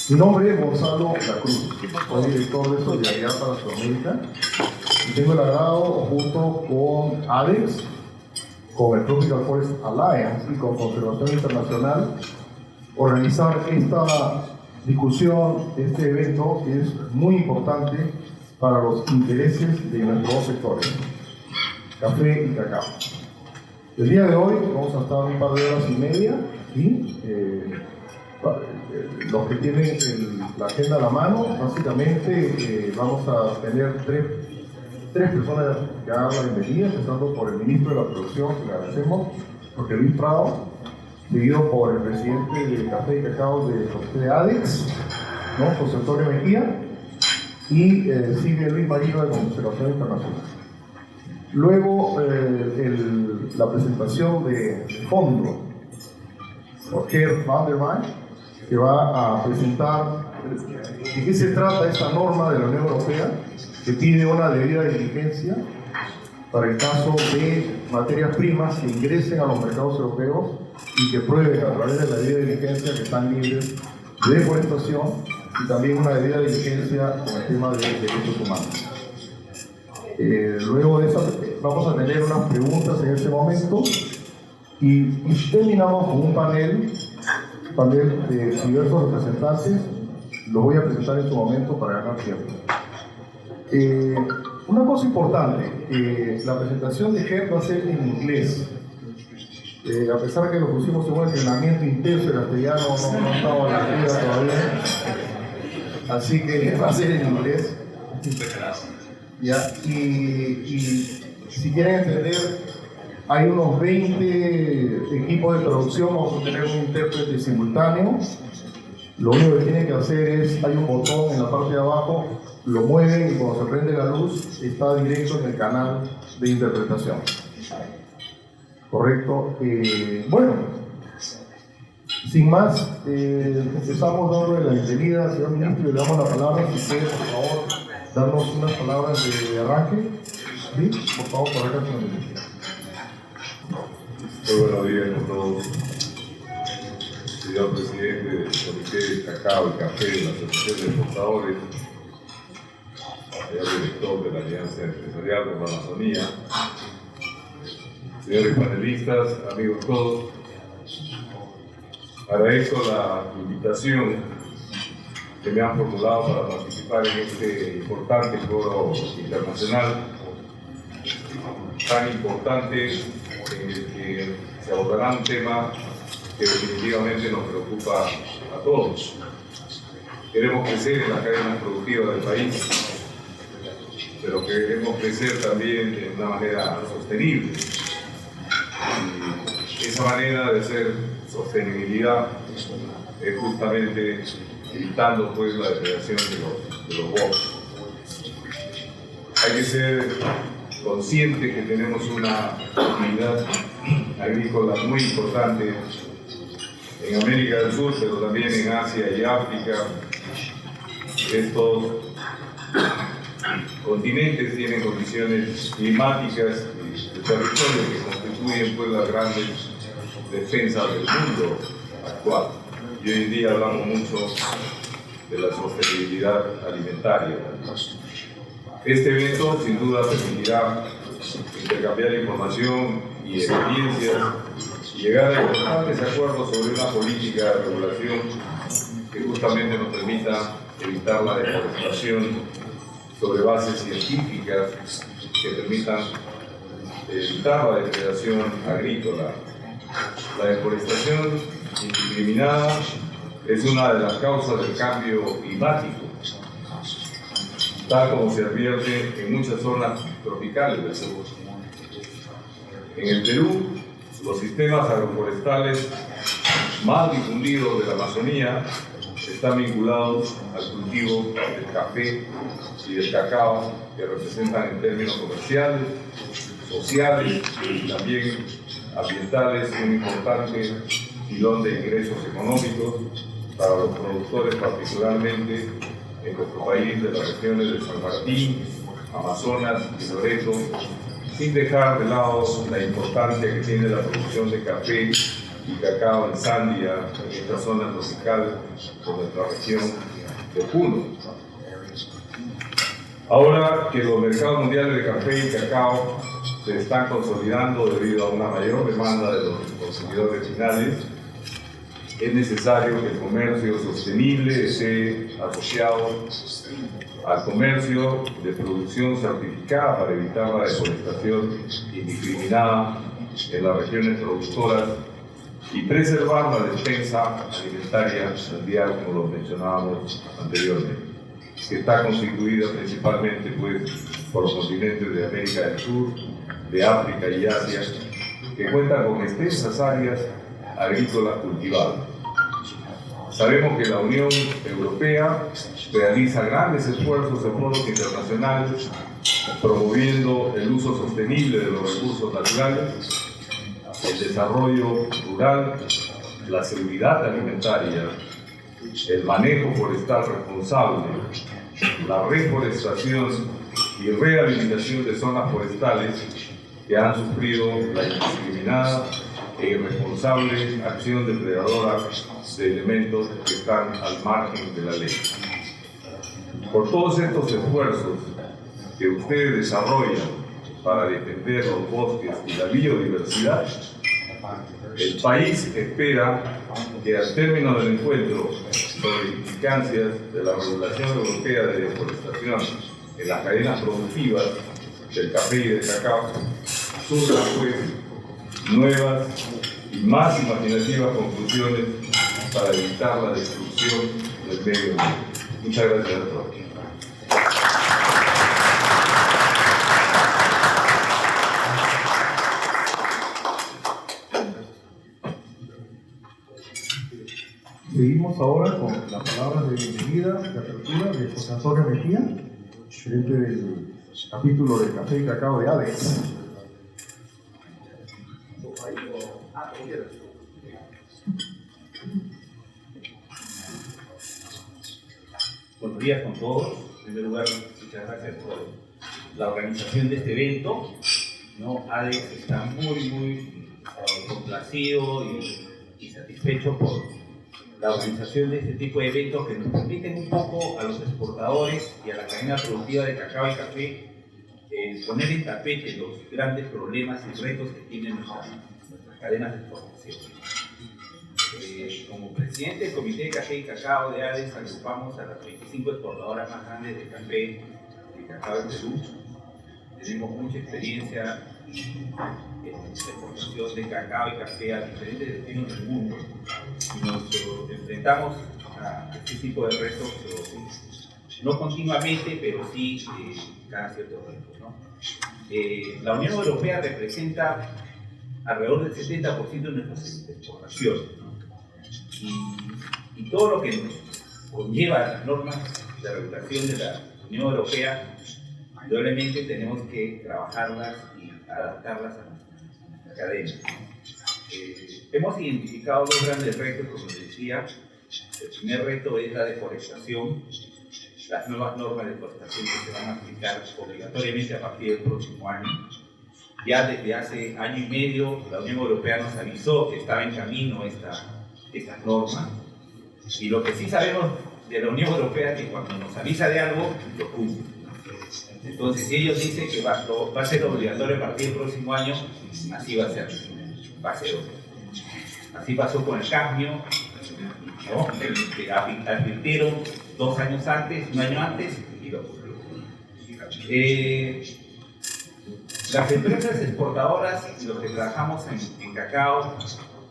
Mi nombre es Gonzalo La Cruz, soy director de Solidaridad para Sudamérica y tengo el agrado, junto con ADEX, con el Tropical Forest Alliance y con Conservación Internacional, organizar esta discusión, este evento que es muy importante para los intereses de nuestros dos sectores, café y cacao. El día de hoy vamos a estar un par de horas y media aquí. Los que tienen la agenda a la mano, básicamente vamos a tener tres personas que hagan la bienvenida, empezando por el ministro de la Producción, que le agradecemos, Jorge Luis Prado, seguido por el presidente de Café y Cacao de ADEX, ¿no? José Antonio Mejía, y sigue Luis Marino de Conservación Internacional. Luego la presentación de fondo por Geert van der Waal, que va a presentar de qué se trata esta norma de la Unión Europea que pide una debida diligencia para el caso de materias primas que ingresen a los mercados europeos y que prueben a través de la debida diligencia que están libres de deforestación y también una debida diligencia con el tema de derechos humanos. Luego de eso vamos a tener unas preguntas en este momento y terminamos con un panel de diversos representantes. Lo voy a presentar en su momento para ganar tiempo. Una cosa importante, la presentación de Geert va a ser en inglés. A pesar que lo pusimos en un entrenamiento intenso, el castellano no estaba a la altura todavía, así que va a ser en inglés. ¿Ya? Y si quieren entender, hay unos 20 equipos de traducción, vamos a tener un intérprete simultáneo. Lo único que tienen que hacer es, hay un botón en la parte de abajo, lo mueven y cuando se prende la luz está directo en el canal de interpretación. ¿Correcto? Bueno, sin más, empezamos dándole la bienvenida al señor ministro y le damos la palabra. Si puede, por favor, darnos unas palabras de arranque. ¿Sí? Por favor, por acá, señor ministro. Muy buenos días a todos. Señor presidente del Comité de Cacao y Café de la Asociación de Exportadores, señor director de la Alianza Empresarial de la Amazonía, señores panelistas, amigos todos, agradezco la invitación que me han formulado para participar en este importante foro internacional, tan importante en el que se abordará un tema que definitivamente nos preocupa a todos. Queremos crecer en las cadenas productivas del país, pero queremos crecer también de una manera sostenible. Y esa manera de hacer sostenibilidad es justamente evitando pues la depredación de los bosques. Hay que ser consciente que tenemos una actividad agrícola muy importante en América del Sur, pero también en Asia y África. Estos continentes tienen condiciones climáticas y de territorio que constituyen pues las grandes defensas del mundo actual. Y hoy en día hablamos mucho de la sostenibilidad alimentaria. Este evento sin duda permitirá intercambiar información y experiencias y llegar a importantes acuerdos sobre una política de regulación que justamente nos permita evitar la deforestación sobre bases científicas que permitan evitar la depredación agrícola. La deforestación indiscriminada es una de las causas del cambio climático, tal como se advierte en muchas zonas tropicales del sur. En el Perú, los sistemas agroforestales más difundidos de la Amazonía están vinculados al cultivo del café y del cacao, que representan en términos comerciales, sociales y también ambientales un importante filón de ingresos económicos para los productores, particularmente en nuestro país de las regiones de San Martín, Amazonas y Loreto, sin dejar de lado la importancia que tiene la producción de café y cacao en Sandia, en esta zona tropical de nuestra región de Puno. Ahora que los mercados mundiales de café y cacao se están consolidando debido a una mayor demanda de los consumidores finales, es necesario que el comercio sostenible esté asociado al comercio de producción certificada para evitar la deforestación indiscriminada en las regiones productoras y preservar la despensa alimentaria mundial, como lo mencionábamos anteriormente, que está constituida principalmente pues, por los continentes de América del Sur, de África y Asia, que cuentan con extensas áreas agrícolas cultivadas. Sabemos que la Unión Europea realiza grandes esfuerzos en foros internacionales promoviendo el uso sostenible de los recursos naturales, el desarrollo rural, la seguridad alimentaria, el manejo forestal responsable, la reforestación y rehabilitación de zonas forestales que han sufrido la indiscriminada e irresponsable acción depredadora de elementos que están al margen de la ley. Por todos estos esfuerzos que ustedes desarrollan para defender los bosques y la biodiversidad, el país espera que al término del encuentro sobre implicancias de la regulación europea de deforestación en las cadenas productivas del café y del cacao, surjan pues nuevas y más imaginativas conclusiones para evitar la destrucción del medio ambiente. Muchas gracias a todos. Seguimos ahora con las palabras de bienvenida, de apertura de José Antonio Mejía, gerente del capítulo de Café y Cacao de ADES. Buenos días con todos. En primer lugar, muchas gracias por la organización de este evento. ¿No? ADES está muy complacido y satisfecho por la organización de este tipo de eventos que nos permiten un poco a los exportadores y a la cadena productiva de cacao y café poner en tapete los grandes problemas y retos que tienen nuestras cadenas de exportación. Como presidente del Comité de Café y Cacao de ADES, agrupamos a las 25 exportadoras más grandes de café y cacao en Perú. Tenemos mucha experiencia en la exportación de cacao y café a diferentes destinos del mundo y nos enfrentamos a este tipo de retos, no continuamente, pero sí cada cierto tiempo, ¿no? La Unión Europea representa alrededor del 70% de nuestras exportaciones, ¿no? Y todo lo que nos conlleva las normas de regulación de la Unión Europea, indudablemente tenemos que trabajarlas y adaptarlas a nuestra cadena. Hemos identificado dos grandes retos, como les decía. El primer reto es la deforestación, las nuevas normas de deforestación que se van a aplicar obligatoriamente a partir del próximo año. Ya desde hace año y medio la Unión Europea nos avisó que estaba en camino estas normas, y lo que sí sabemos de la Unión Europea es que cuando nos avisa de algo, lo cumple. Entonces, si ellos dicen que va a ser obligatorio a partir del próximo año, así va a ser. Va a ser obligatorio. Así pasó con el cadmio, ¿no? Que advirtieron 2 años antes, 1 año antes, y lo cumplió. Las empresas exportadoras, los que trabajamos en cacao,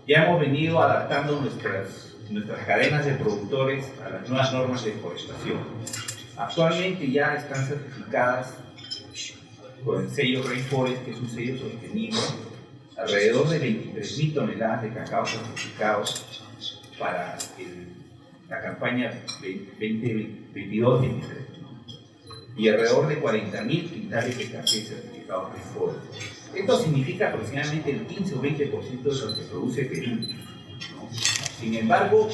ya hemos venido adaptando nuestras cadenas de productores a las nuevas normas de deforestación. Actualmente ya están certificadas con el sello Rainforest, que es un sello sostenible, alrededor de 23.000 toneladas de cacao certificados para la campaña 2022-2023, y alrededor de 40.000 quintales de café certificados Rainforest. Esto significa aproximadamente el 15 o 20% de lo que produce Perú, ¿no? Sin embargo,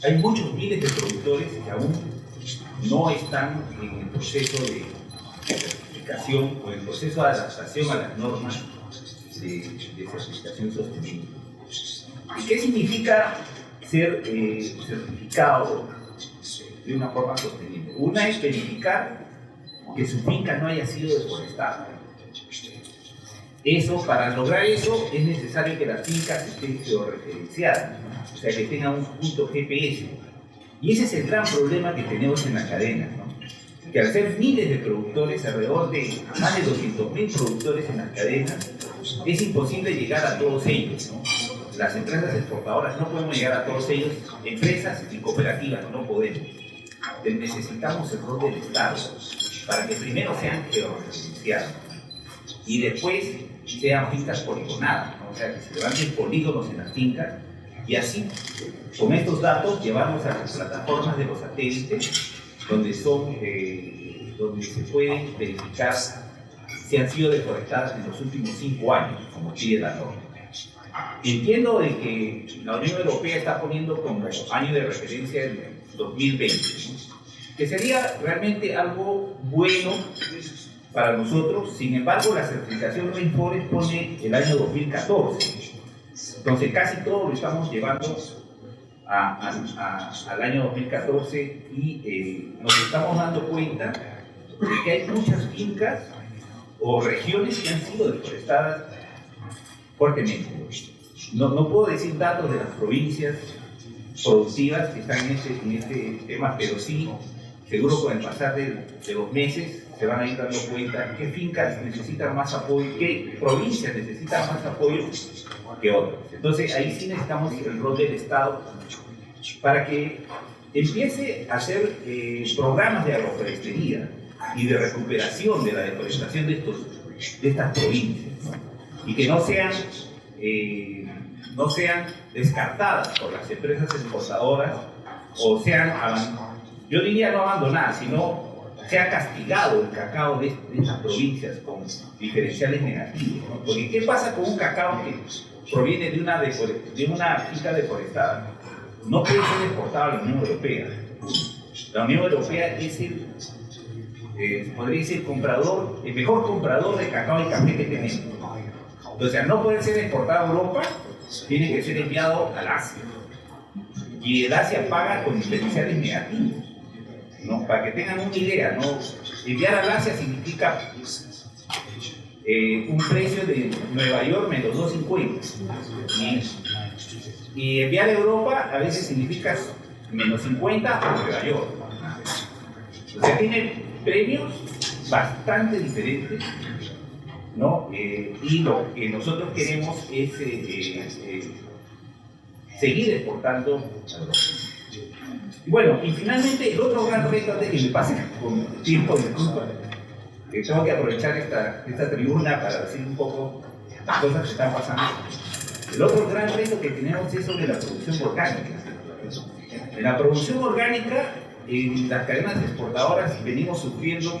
hay muchos miles de productores que aún no están en el proceso de certificación o en el proceso de adaptación a las normas de certificación sostenible. ¿Y qué significa ser certificado de una forma sostenible? Una es verificar que su finca no haya sido deforestada. Para lograr eso es necesario que las fincas estén georreferenciadas, o sea, que tengan un punto GPS. Y ese es el gran problema que tenemos en la cadena, ¿no? Que al ser miles de productores, alrededor de más de 200.000 productores en las cadenas, es imposible llegar a todos ellos, ¿no? Las empresas exportadoras no podemos llegar a todos ellos, empresas y cooperativas no podemos. Necesitamos el rol del Estado para que primero sean georreferenciados y después sean fincas poligonadas, ¿no? O sea, que se levanten polígonos en las fincas y así, con estos datos, llevarlos a las plataformas de los satélites donde se puede verificar si han sido deforestadas en los últimos 5 años, como pide la norma. Entiendo de que la Unión Europea está poniendo como año de referencia el 2020, ¿no? Que sería realmente algo bueno para nosotros. Sin embargo, la certificación Rainforest pone el año 2014. Entonces, casi todo lo estamos llevando al año 2014 y nos estamos dando cuenta de que hay muchas fincas o regiones que han sido deforestadas fuertemente. No puedo decir datos de las provincias productivas que están en este tema, pero sí, seguro con el pasar de los meses se van a ir dando cuenta qué fincas necesitan más apoyo, qué provincias necesitan más apoyo que otras. Entonces ahí sí necesitamos el rol del Estado para que empiece a hacer programas de agroforestería y de recuperación de la deforestación de estas provincias, ¿no? Y que no sean descartadas por las empresas exportadoras o sean, yo diría no abandonadas, sino se ha castigado el cacao de estas provincias con diferenciales negativos, ¿no? Porque ¿qué pasa con un cacao que proviene de una finca deforestada? No puede ser exportado a la Unión Europea. La Unión Europea es podría ser el mejor comprador de cacao y café que tenemos. Entonces, al no poder ser exportado a Europa, tiene que ser enviado al Asia. Y el Asia paga con diferenciales negativos, ¿no? Para que tengan una idea, ¿no? Enviar al Asia significa un precio de Nueva York menos 2.50. Y enviar a Europa a veces significa menos 50 a Nueva York. O sea, tiene premios bastante diferentes, ¿no? Y lo que nosotros queremos es seguir exportando a Europa. Bueno, y finalmente el otro gran reto, antes de que me pase con tiempo, disculpa, que tengo que aprovechar esta tribuna para decir un poco las cosas que están pasando. El otro gran reto que tenemos es sobre la producción orgánica. En la producción orgánica, en las cadenas exportadoras venimos sufriendo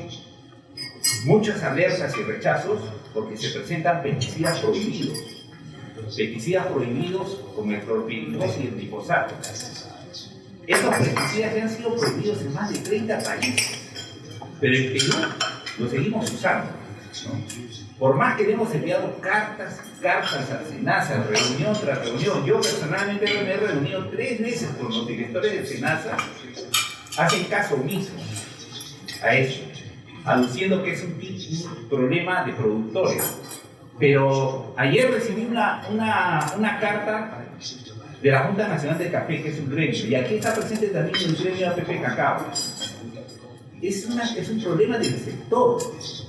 muchas alertas y rechazos porque se presentan pesticidas prohibidos. Pesticidas prohibidos como el clorpirifos y el glifosato. Estos pesticidas ya han sido prohibidos en más de 30 países, pero en Perú lo seguimos usando, ¿no? Por más que hemos enviado cartas a SENASA, reunión tras reunión, yo personalmente me he reunido 3 veces con los directores de SENASA, hacen caso omiso a eso, aduciendo que es un problema de productores. Pero ayer recibí una carta de la Junta Nacional del Café, que es un gremio, y aquí está presente también el gremio APP Cacao. Es un problema del sector,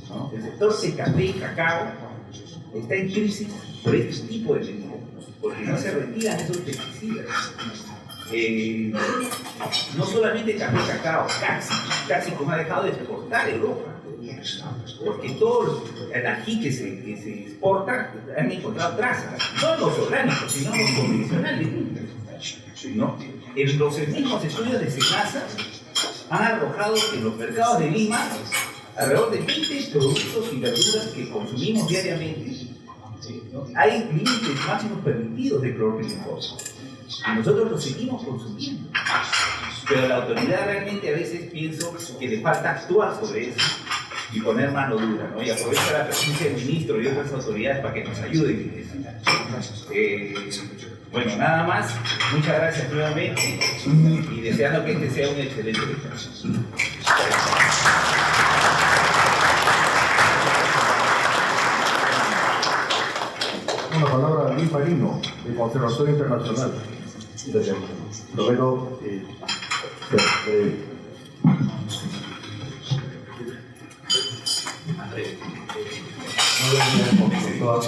¿no? El sector de café y cacao está en crisis por este tipo de medidas, porque no se retiran esos pesticidas. No solamente café y cacao, casi como ha dejado de exportar Europa, porque todo el ají que se exporta han encontrado trazas, no los orgánicos, sino los convencionales, ¿no? En los mismos estudios de SENASA han arrojado en los mercados de Lima alrededor de 20 productos y verduras que consumimos diariamente, ¿no? Hay límites máximos permitidos de clorpirifos y nosotros los seguimos consumiendo. Pero la autoridad realmente a veces pienso que le falta actuar sobre eso y poner mano dura, ¿no? Y aprovecha la presencia del ministro y otras autoridades para que nos ayuden en eso. Bueno, nada más. Muchas gracias nuevamente y deseando que este sea un excelente día. Una palabra de Luis Marino, de Conservatorio Internacional. Gracias. Roberto,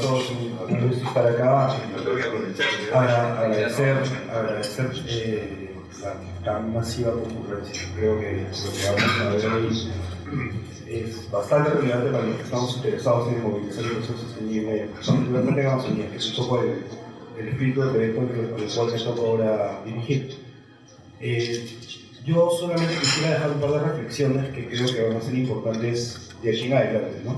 todos estar acá. Agradecer la tan masiva concurrencia. Creo que lo que vamos a ver hoy es bastante relevante para los que estamos interesados en movilizar el proceso sostenible, particularmente en la Amazonía, que es un poco el espíritu del proyecto al cual me toca ahora dirigir. Yo solamente quisiera dejar un par de reflexiones que creo que van a ser importantes de aquí en adelante, ¿no?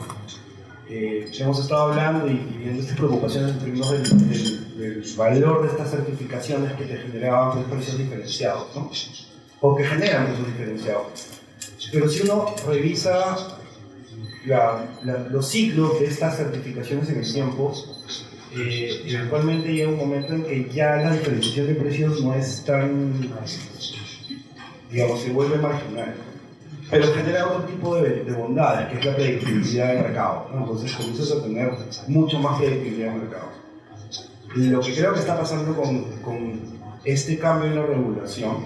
Hemos estado hablando y viendo estas preocupaciones en términos del valor de estas certificaciones que te generaban precios diferenciados, ¿no? O que generan precios diferenciados. Pero si uno revisa los ciclos de estas certificaciones en el tiempo, eventualmente llega un momento en que ya la diferenciación de precios no es tan, digamos, se vuelve marginal, pero genera otro tipo de bondades, que es la predictibilidad del mercado, ¿no? Entonces comienzas a tener mucho más predictibilidad del mercado. Lo que creo que está pasando con este cambio en la regulación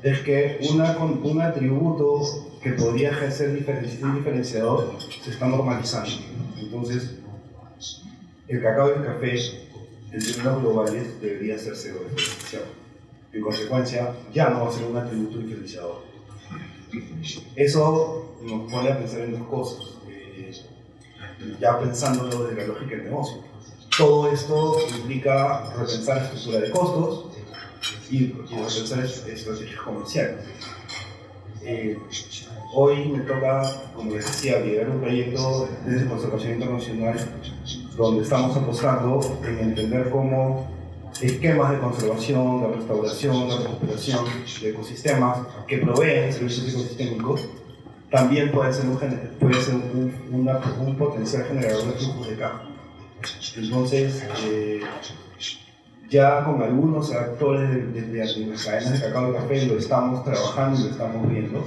es que un atributo que podría ejercer un diferenciador se está normalizando. Entonces, el cacao y el café, en términos globales, debería ser cero diferenciado. En consecuencia, ya no va a ser un atributo diferenciador. Eso nos pone a pensar en dos cosas, ya pensándolo desde la lógica del negocio. Todo esto implica repensar la estructura de costos y repensar estrategias comerciales. Hoy me toca, como les decía, liderar un proyecto de conservación internacional donde estamos apostando en entender cómo esquemas de conservación, de restauración, de recuperación de ecosistemas que proveen servicios ecosistémicos también puede ser un potencial generador de flujos de caja. Entonces, ya con algunos actores de las cadenas de cacao y café lo estamos trabajando y lo estamos viendo.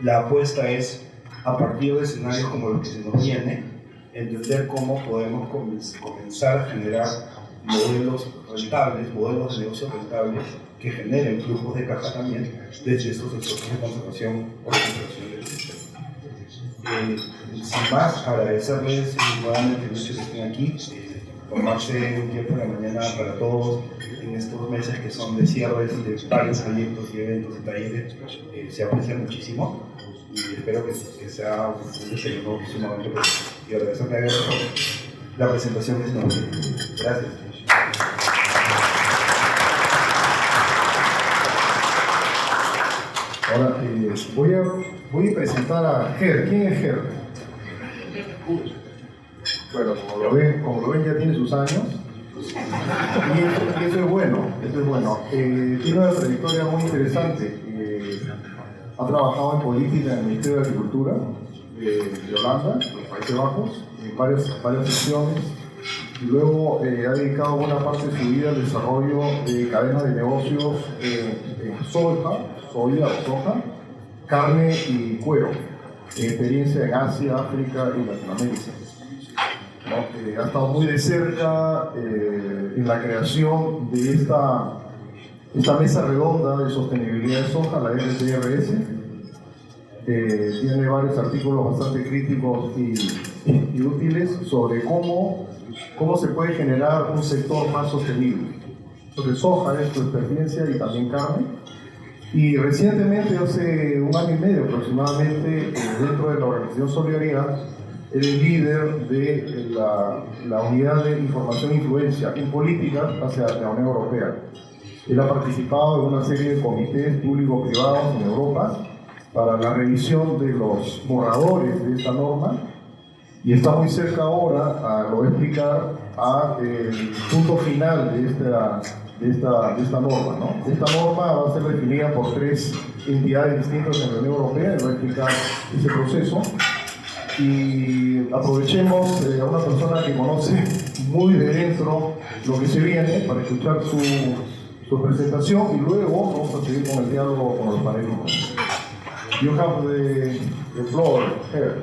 La apuesta es, a partir de escenarios como los que se nos viene, entender cómo podemos comenzar a generar modelos rentables, modelos de negocio rentables que generen flujos de caja también desde estos esfuerzos de conservación o recuperación del sistema. Sin más, agradecerles nuevamente el hecho de que estén aquí, tomarse un tiempo de la mañana para todos en estos meses que son de cierres de varios proyectos y eventos y talleres, se aprecia muchísimo y espero que sea un desayuno sumamente positivo. Y agradecerle la presentación que se nos dio. Gracias. Ahora voy a presentar a Ger. ¿Quién es Ger? Bueno, como lo ven ya tiene sus años y eso es bueno, tiene una trayectoria muy interesante. Ha trabajado en política en el Ministerio de Agricultura de Holanda, los Países Bajos, en varias secciones, y luego ha dedicado buena parte de su vida al desarrollo de cadenas de negocios en soja, carne y cuero, experiencia en Asia, África y Latinoamérica. ¿No? Ha estado muy de cerca en la creación de esta mesa redonda de sostenibilidad de soja, la STRS. Tiene varios artículos bastante críticos y útiles sobre cómo se puede generar un sector más sostenible. Entonces, soja es su experiencia y también carne. Y recientemente, hace un año y medio aproximadamente, dentro de la organización Solidaridad, es el líder de la unidad de información e influencia en política hacia la Unión Europea. Él ha participado en una serie de comités público-privados en Europa para la revisión de los borradores de esta norma y está muy cerca ahora, lo voy a explicar, al punto final de esta norma, ¿no? Esta norma va a ser definida por 3 entidades distintas en la Unión Europea y voy a explicar ese proceso. Y aprovechemos a una persona que conoce muy de dentro lo que se viene para escuchar su presentación y luego vamos a seguir con el diálogo con los panelistas. You have the floor here.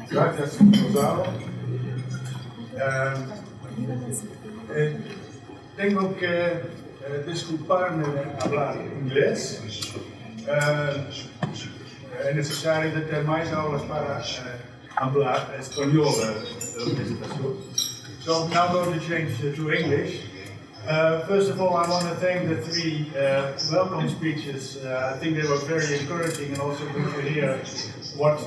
Gracias, Gonzalo. Tengo que disculparme de hablar inglés. Es necesario de ter mais aulas para hablar español de la presentación. So I'm now going to change to English. First of all, I want to thank the three welcome speeches. I think they were very encouraging and also good to hear what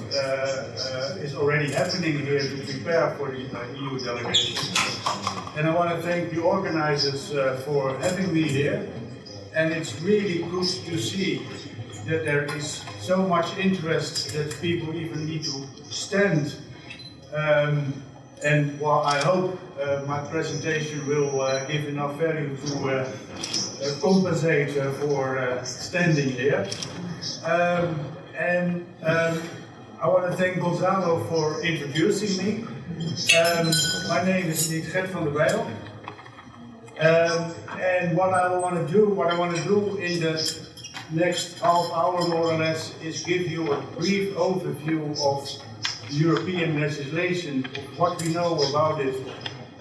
is already happening here to prepare for the EU delegation. And I want to thank the organizers for having me here. And it's really good to see that there is so much interest that people even need to stand. And while I hope my presentation will give enough value to compensate for standing here. I want to thank Gonzalo for introducing me. My name is Gert van der Bijl. And what I want to do in the next half hour more or less is give you a brief overview of European legislation, what we know about it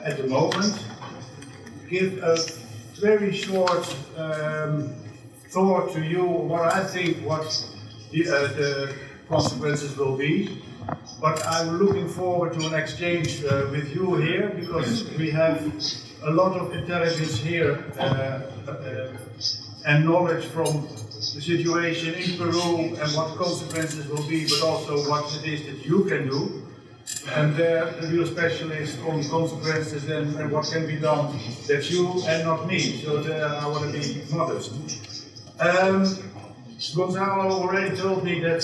at the moment, give a very short thought to you what I think the consequences will be. But I'm looking forward to an exchange with you here because we have a lot of intelligence here and knowledge from the situation in Peru and what consequences will be, but also what it is that you can do. And they're the real specialists on consequences and what can be done. That's you and not me, so I want to be modest. Gonzalo already told me that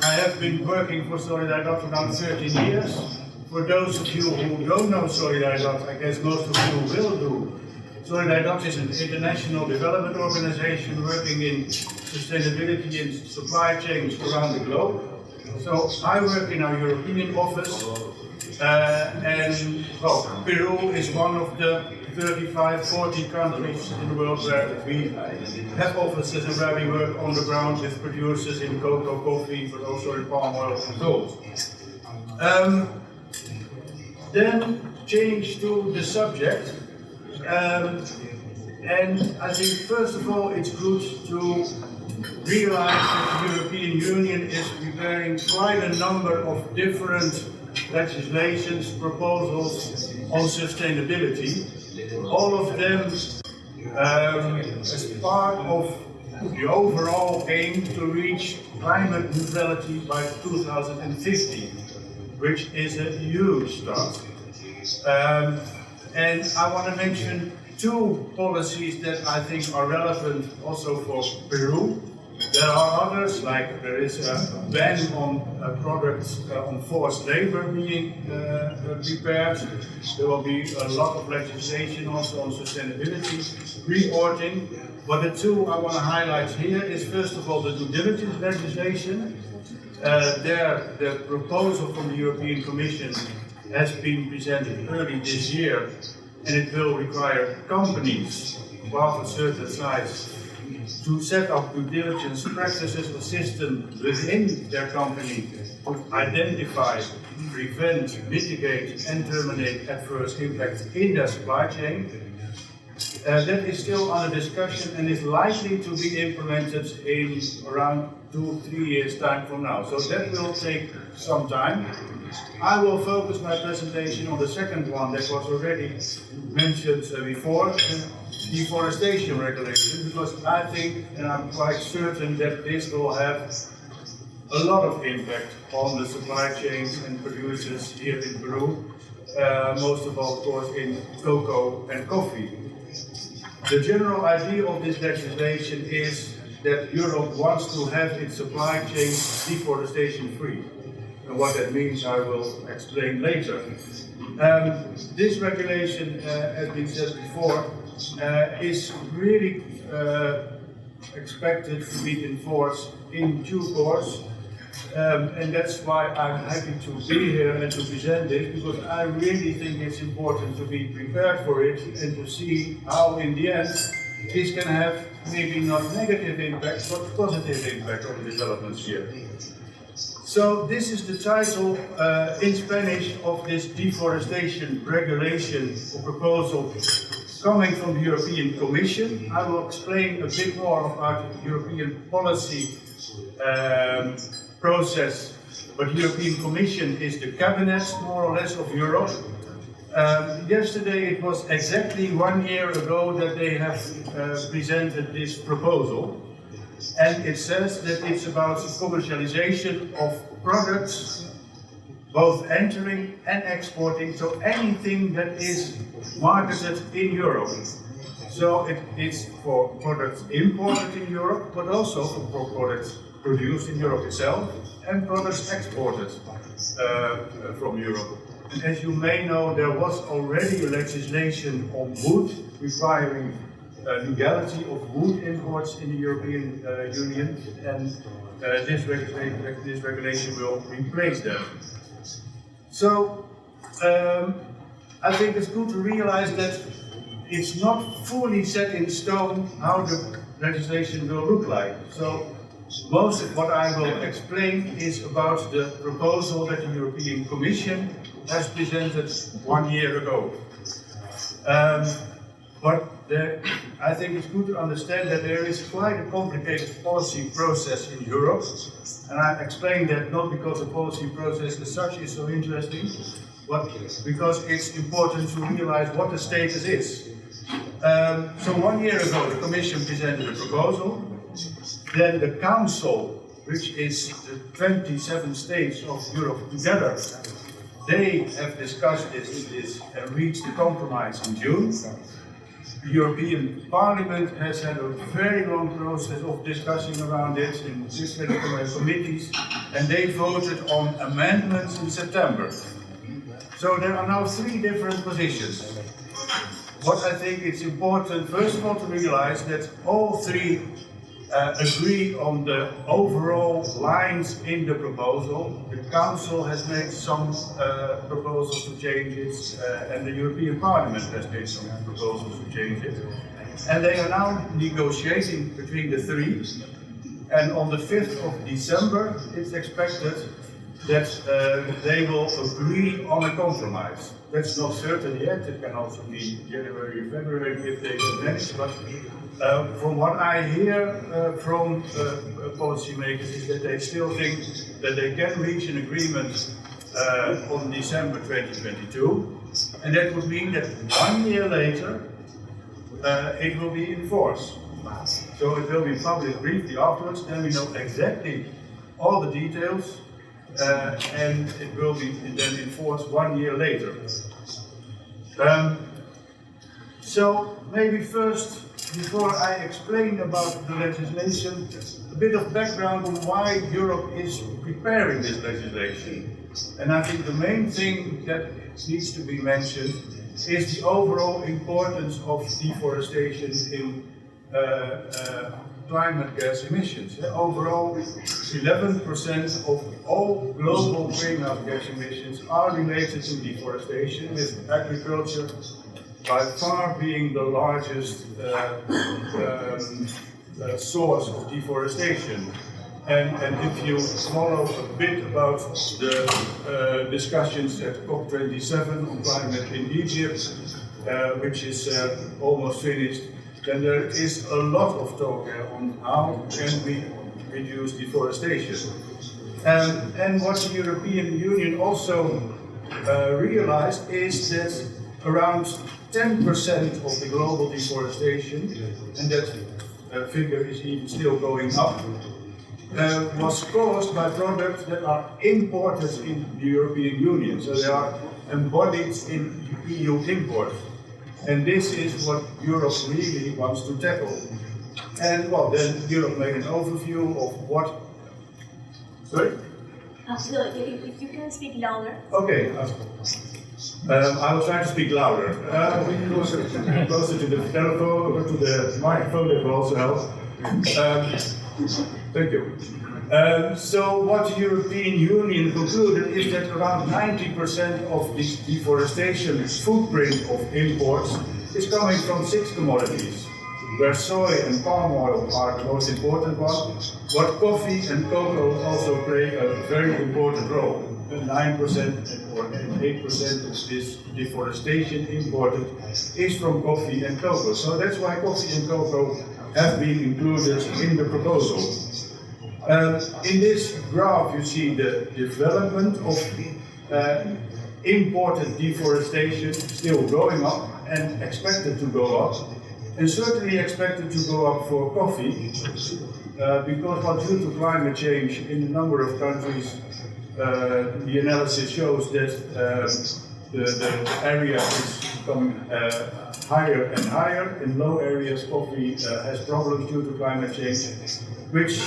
I have been working for Solidaridad for around 13 years. For those of you who don't know Solidaridad, I guess most of you will do. Solidaridad is an international development organization working in sustainability and supply chains around the globe. So I work in our European office, and Peru is one of the 35, 40 countries in the world where we have offices and where we work on the ground with producers in cocoa, coffee, but also in palm oil and gold. Then change to the subject. And I think first of all it's good to realize that the European Union is preparing quite a number of different legislations, proposals on sustainability. All of them as part of the overall aim to reach climate neutrality by 2050, which is a huge task. And I want to mention two policies that I think are relevant also for Peru. There are others, like there is a ban on products on forced labor being prepared. There will be a lot of legislation also on sustainability reporting. But the two I want to highlight here is first of all the due diligence legislation. The proposal from the European Commission has been presented early this year, and it will require companies above a certain size to set up due diligence practices or systems within their company to identify, prevent, mitigate and terminate adverse impacts in their supply chain. That is still under discussion and is likely to be implemented in around 2-3 years' time from now. So that will take some time. I will focus my presentation on the second one that was already mentioned before, deforestation regulation, because I think, and I'm quite certain that this will have a lot of impact on the supply chains and producers here in Peru, most of all, of course, in cocoa and coffee. The general idea of this legislation is that Europe wants to have its supply chains deforestation free. And what that means I will explain later. This regulation, as been said before, is really expected to be enforced in due course. And that's why I'm happy to be here and to present this, because I really think it's important to be prepared for it and to see how in the end this can have maybe not negative impact but positive impact on the developments here. So this is the title in Spanish of this deforestation regulation or proposal coming from the European Commission. I will explain a bit more about the European policy process, but the European Commission is the cabinet, more or less, of Europe. Yesterday it was exactly 1 year ago that they have presented this proposal, and it says that it's about commercialization of products, both entering and exporting, so anything that is marketed in Europe. So it's for products imported in Europe, but also for products produced in Europe itself and products exported from Europe. And as you may know, there was already legislation on wood requiring legality of wood imports in the European Union, and this regulation will replace that. So I think it's good to realize that it's not fully set in stone how the legislation will look like. So most of what I will explain is about the proposal that the European Commission has presented 1 year ago. I think it's good to understand that there is quite a complicated policy process in Europe, and I explain that not because the policy process as such is so interesting, but because it's important to realize what the status is. So 1 year ago the Commission presented a proposal, then the Council, which is the 27 states of Europe together, they have discussed this and reached a compromise in June. The European Parliament has had a very long process of discussing around it in different committees, and they voted on amendments in September. So there are now 3 different positions. What I think it's important, first of all, to realize that all 3 agree on the overall lines in the proposal. The Council has made some proposals to change it, and the European Parliament has made some proposals to change it. And they are now negotiating between the 3. And on the 5th of December, it's expected that they will agree on a compromise. That's not certain yet. It can also be January or February if they manage, but from what I hear from policymakers is that they still think that they can reach an agreement on December 2022, and that would mean that 1 year later it will be in force. So it will be published briefly afterwards, then we know exactly all the details, and it will be then in force 1 year later. So maybe first, before I explain about the legislation, a bit of background on why Europe is preparing this legislation. And I think the main thing that needs to be mentioned is the overall importance of deforestation in climate gas emissions. Overall, 11% of all global greenhouse gas emissions are related to deforestation, with agriculture by far being the largest source of deforestation. And if you follow a bit about the discussions at COP27 on climate in Egypt, which is almost finished, then there is a lot of talk on how can we reduce deforestation. And what the European Union also realized is that around 10% of the global deforestation, and that figure is even still going up, was caused by products that are imported in the European Union. So they are embodied in EU import. And this is what Europe really wants to tackle. And well, then Europe made an overview of what... Sorry? If you can speak louder. Okay. I will try to speak louder. Closer to the telephone or to the microphone, that will also help. Thank you. So what the European Union concluded is that around 90% of the deforestation footprint of imports is coming from 6 commodities, where soy and palm oil are the most important ones, but coffee and cocoa also play a very important role. 9% or 8% of this deforestation imported is from coffee and cocoa. So that's why coffee and cocoa have been included in the proposal. In this graph you see the development of imported deforestation still going up and expected to go up, and certainly expected to go up for coffee, because due to climate change in a number of countries, the analysis shows that the area is becoming higher and higher. In low areas, coffee has problems due to climate change, which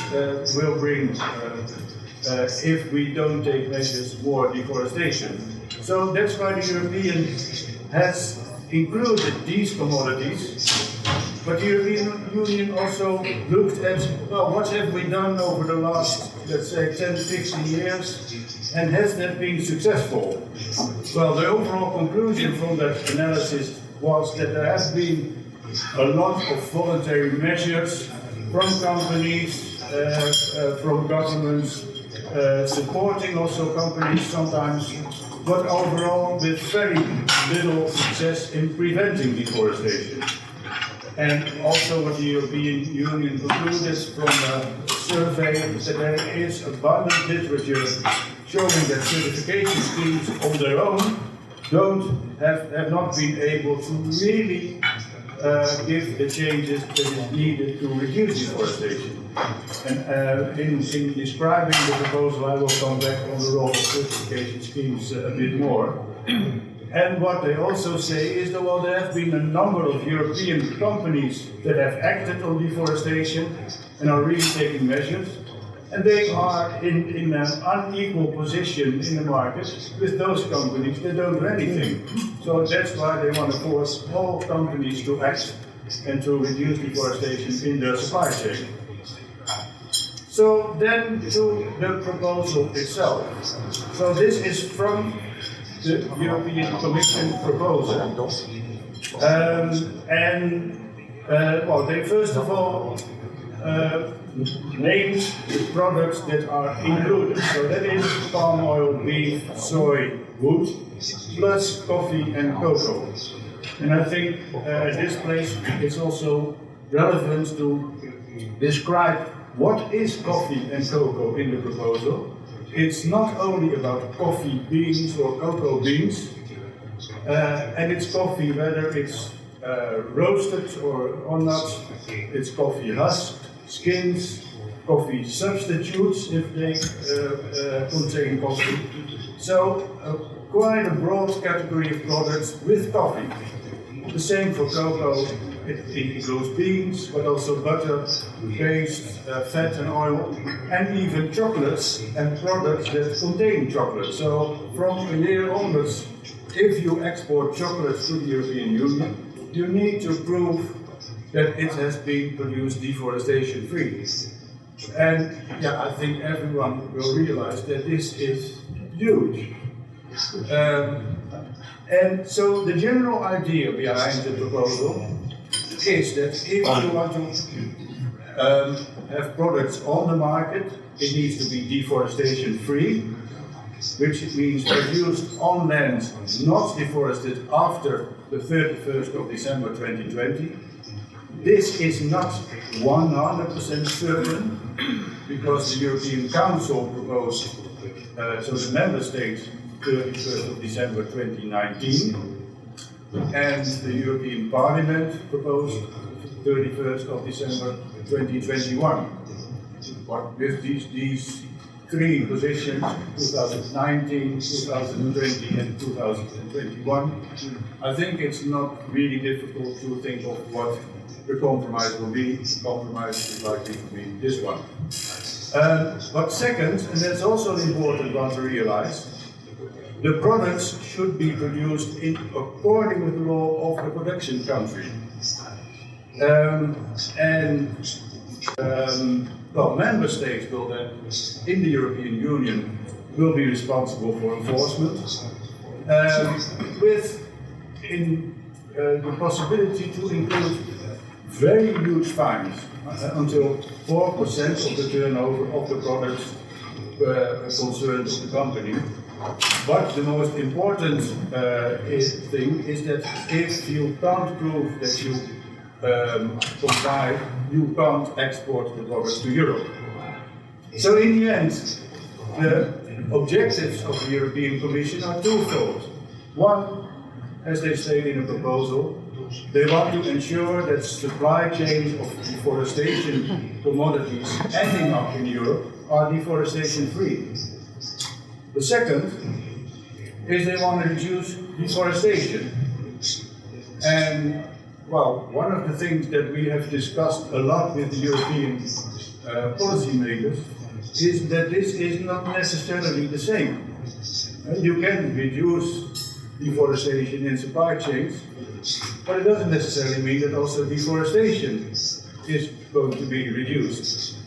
will bring, if we don't take measures, more deforestation. So that's why the European has included these commodities. But the European Union also looked at, well, what have we done over the last, let's say, 10, 15 years, and has that been successful? Well, the overall conclusion from that analysis was that there has been a lot of voluntary measures from companies, from governments, supporting also companies sometimes, but overall with very little success in preventing deforestation. And also what the European Union concluded from a survey that there is abundant literature showing that certification schemes on their own have not been able to really give the changes that is needed to reduce deforestation. And in describing the proposal, I will come back on the role of certification schemes a bit more. And what they also say is that, well, there have been a number of European companies that have acted on deforestation and are really taking measures, and they are in an unequal position in the market with those companies that don't do anything. So that's why they want to force all companies to act and to reduce deforestation in their supply chain. So then to the proposal itself. So this is from the European Commission proposal. Well, they first of all named the products that are included. So that is palm oil, beef, soy, wood, plus coffee and cocoa. And I think at this place it's also relevant to describe what is coffee and cocoa in the proposal. It's not only about coffee beans or cocoa beans, and it's coffee whether it's roasted or not, it's coffee husk, skins, coffee substitutes if they contain coffee. So quite a broad category of products with coffee. The same for cocoa. It includes beans, but also butter, paste, fat and oil, and even chocolates and products that contain chocolate. So from a year onwards, if you export chocolates to the European Union, you need to prove that it has been produced deforestation free. And yeah, I think everyone will realize that this is huge. And so the general idea behind the proposal is that if you want to have products on the market, it needs to be deforestation free, which means produced on land not deforested after the 31st of December 2020. This is not 100% certain, because the European Council proposed, so the member states, 31st of December 2019, and the European Parliament proposed 31st of December 2021. But with these three positions, 2019, 2020 and 2021, I think it's not really difficult to think of what the compromise will be. The compromise is likely to be this one. But second, and that's also an important one to realize, the products should be produced according with the law of the production country. And well, member states will then, in the European Union, will be responsible for enforcement, with the possibility to include very huge fines, until 4% of the turnover of the products concerned of the company. But the most important thing is that if you can't prove that you comply, you can't export the products to Europe. So in the end, the objectives of the European Commission are twofold. One, as they state in a proposal, they want to ensure that supply chains of deforestation commodities ending up in Europe are deforestation free. The second is they want to reduce deforestation. And well, one of the things that we have discussed a lot with the European policymakers is that this is not necessarily the same. You can reduce deforestation in supply chains, but it doesn't necessarily mean that also deforestation is going to be reduced.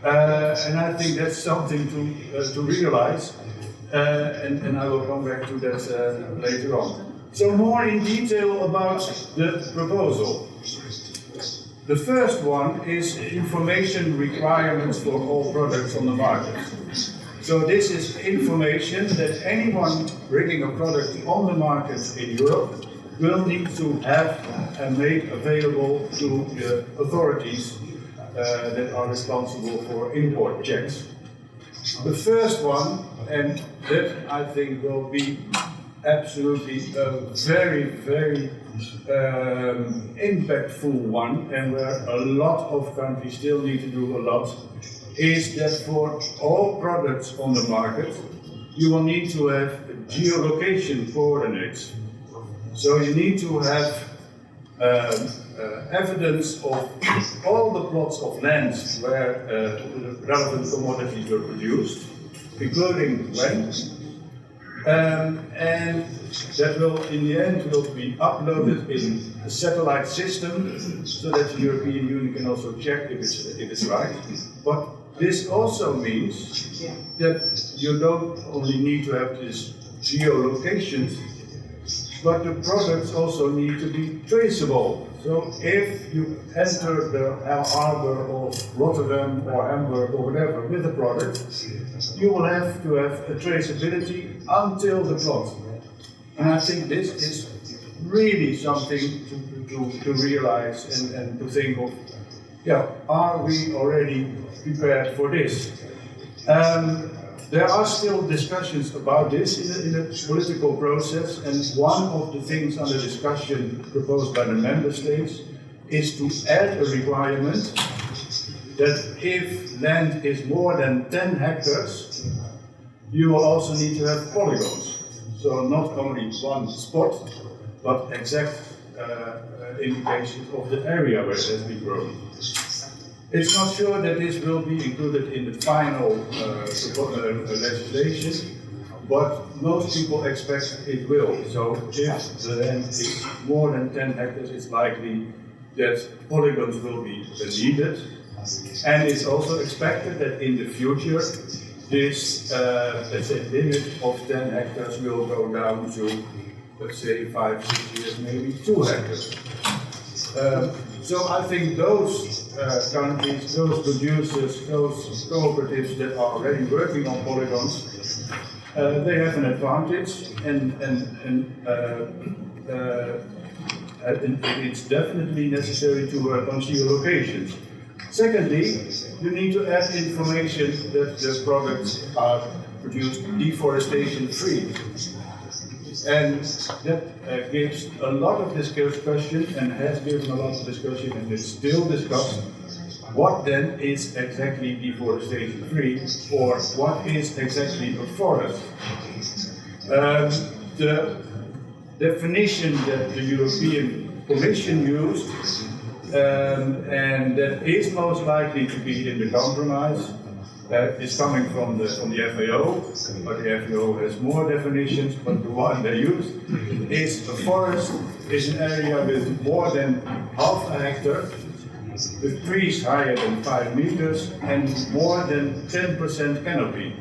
And I think that's something to realize, and I will come back to that later on. So more in detail about the proposal. The first one is information requirements for all products on the market. So this is information that anyone bringing a product on the market in Europe will need to have and make available to the authorities that are responsible for import checks. The first one, and that I think will be absolutely a very, very impactful one, and where a lot of countries still need to do a lot, is that for all products on the market, you will need to have geolocation coordinates. So you need to have evidence of all the plots of land where relevant commodities were produced, including when. And that will, in the end, will be uploaded in a satellite system so that the European Union can also check if it's right. But this also means that you don't only need to have this geolocation, but the products also need to be traceable. So if you enter the harbor of Rotterdam or Hamburg or whatever with a product, you will have to have a traceability until the plot. And I think this is really something to realize and to think of, yeah, are we already prepared for this? There are still discussions about this in the political process, and one of the things under discussion proposed by the member states is to add a requirement that if land is more than 10 hectares, you will also need to have polygons. So not only one spot, but exact indications of the area where it has been grown. It's not sure that this will be included in the final legislation, but most people expect it will. So if the land is more than 10 hectares, it's likely that polygons will be needed. And it's also expected that in the future, this let's say limit of 10 hectares will go down to, let's say, 5-6 years, maybe 2 hectares. So I think those countries, those producers, those cooperatives that are already working on polygons, they have an advantage, and it's definitely necessary to work on geolocations. Secondly, you need to add information that the products are produced deforestation free. And that gives a lot of discussion, and has given a lot of discussion, and is still discussed. What then is exactly deforestation free, or what is exactly a forest? The definition that the European Commission used, and that is most likely to be in the compromise, is coming from the FAO, but the FAO has more definitions, but the one they used is a forest is an area with more than half a hectare, with trees higher than 5 meters and more than 10% canopy.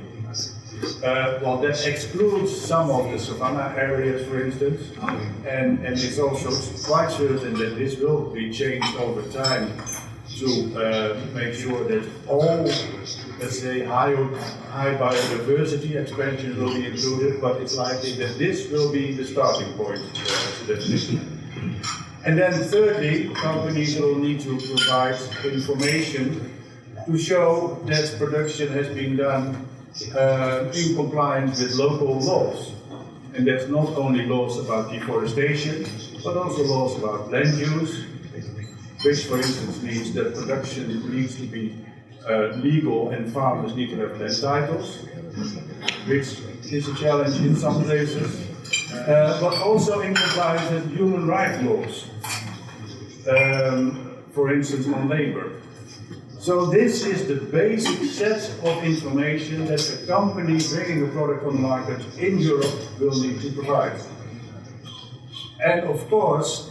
Well, that excludes some of the savanna areas, for instance, and it's also quite certain that this will be changed over time to make sure that all, let's say, high biodiversity expansion will be included, but it's likely that this will be the starting point as a definition. And then thirdly, companies will need to provide information to show that production has been done in compliance with local laws. And that's not only laws about deforestation, but also laws about land use, which for instance means that production needs to be legal and farmers need to have land titles, which is a challenge in some places, but also in compliance with human rights laws, for instance on labor. So this is the basic set of information that a company bringing a product on the market in Europe will need to provide. And of course,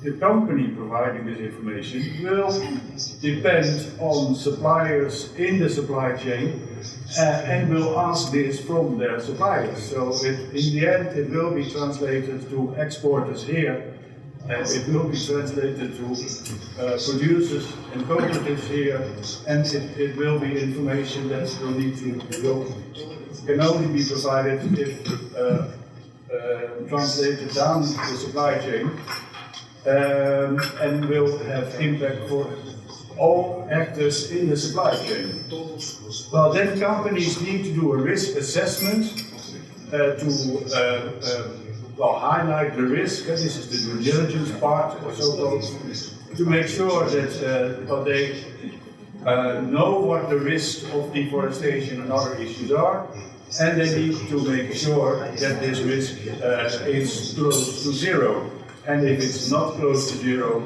the company providing this information will depend on suppliers in the supply chain and will ask this from their suppliers. So in the end, it will be translated to exporters here, and it will be translated to producers and cooperatives here, and it will be information that can only be provided if translated down the supply chain, and will have impact for all actors in the supply chain. Well, then companies need to do a risk assessment to highlight the risk, and this is the due diligence part, or so-called, to make sure that they know what the risks of deforestation and other issues are, and they need to make sure that this risk is close to zero. And if it's not close to zero,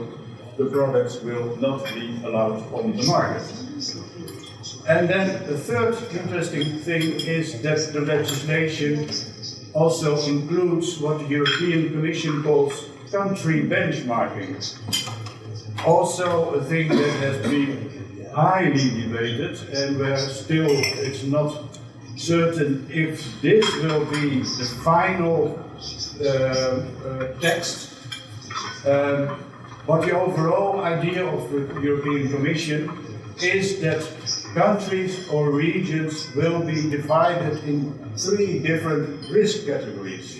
the products will not be allowed on the market. And then the third interesting thing is that the legislation also includes what the European Commission calls country benchmarking. Also a thing that has been highly debated and where still it's not certain if this will be the final text. But the overall idea of the European Commission is that countries or regions will be divided in 3 different risk categories.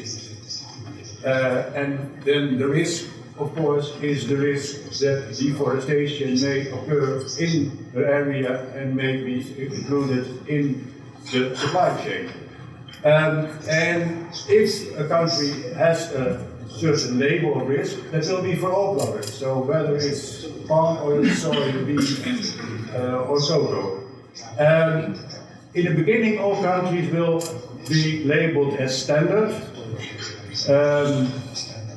And then the risk, of course, is the risk that deforestation may occur in the area and may be included in the supply chain. And if a country has a certain label of risk, that will be for all products. So whether it's palm oil, soy, beef, or cocoa. In the beginning, all countries will be labeled as standard.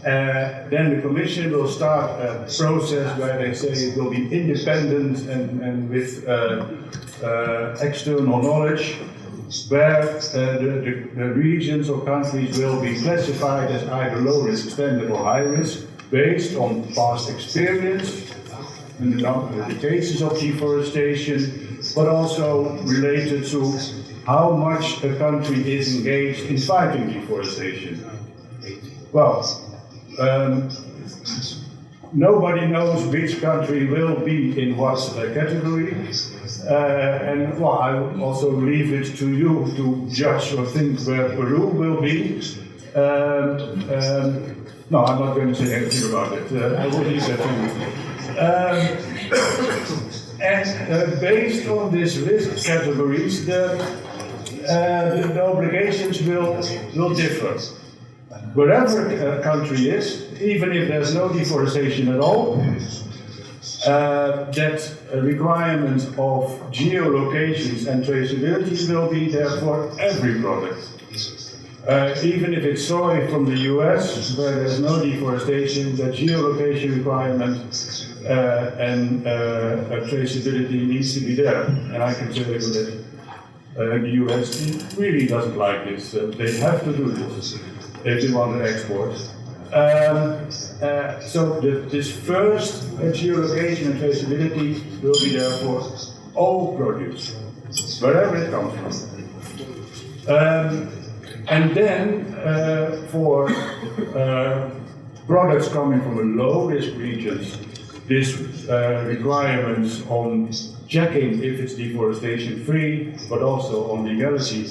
Then the Commission will start a process where they say it will be independent and with external knowledge, where the regions or countries will be classified as either low risk, standard or high risk, based on past experience in the cases of deforestation, but also related to how much a country is engaged in fighting deforestation. Well, nobody knows which country will be in what category, and well, I will also leave it to you to judge or think where Peru will be. No, I'm not going to say anything about it. I will leave that to you. And based on these risk categories, the obligations will differ. Wherever a country is, even if there's no deforestation at all, that requirement of geolocations and traceability will be there for every product. Even if it's soy from the US, where there's no deforestation, the geolocation requirement and traceability needs to be there. And I can tell you that the US really doesn't like this. They have to do this if they want to export. So this first geolocation and traceability will be there for all produce, wherever it comes from. And then for products coming from the low-risk regions, this requirements on checking if it's deforestation-free, but also on legality,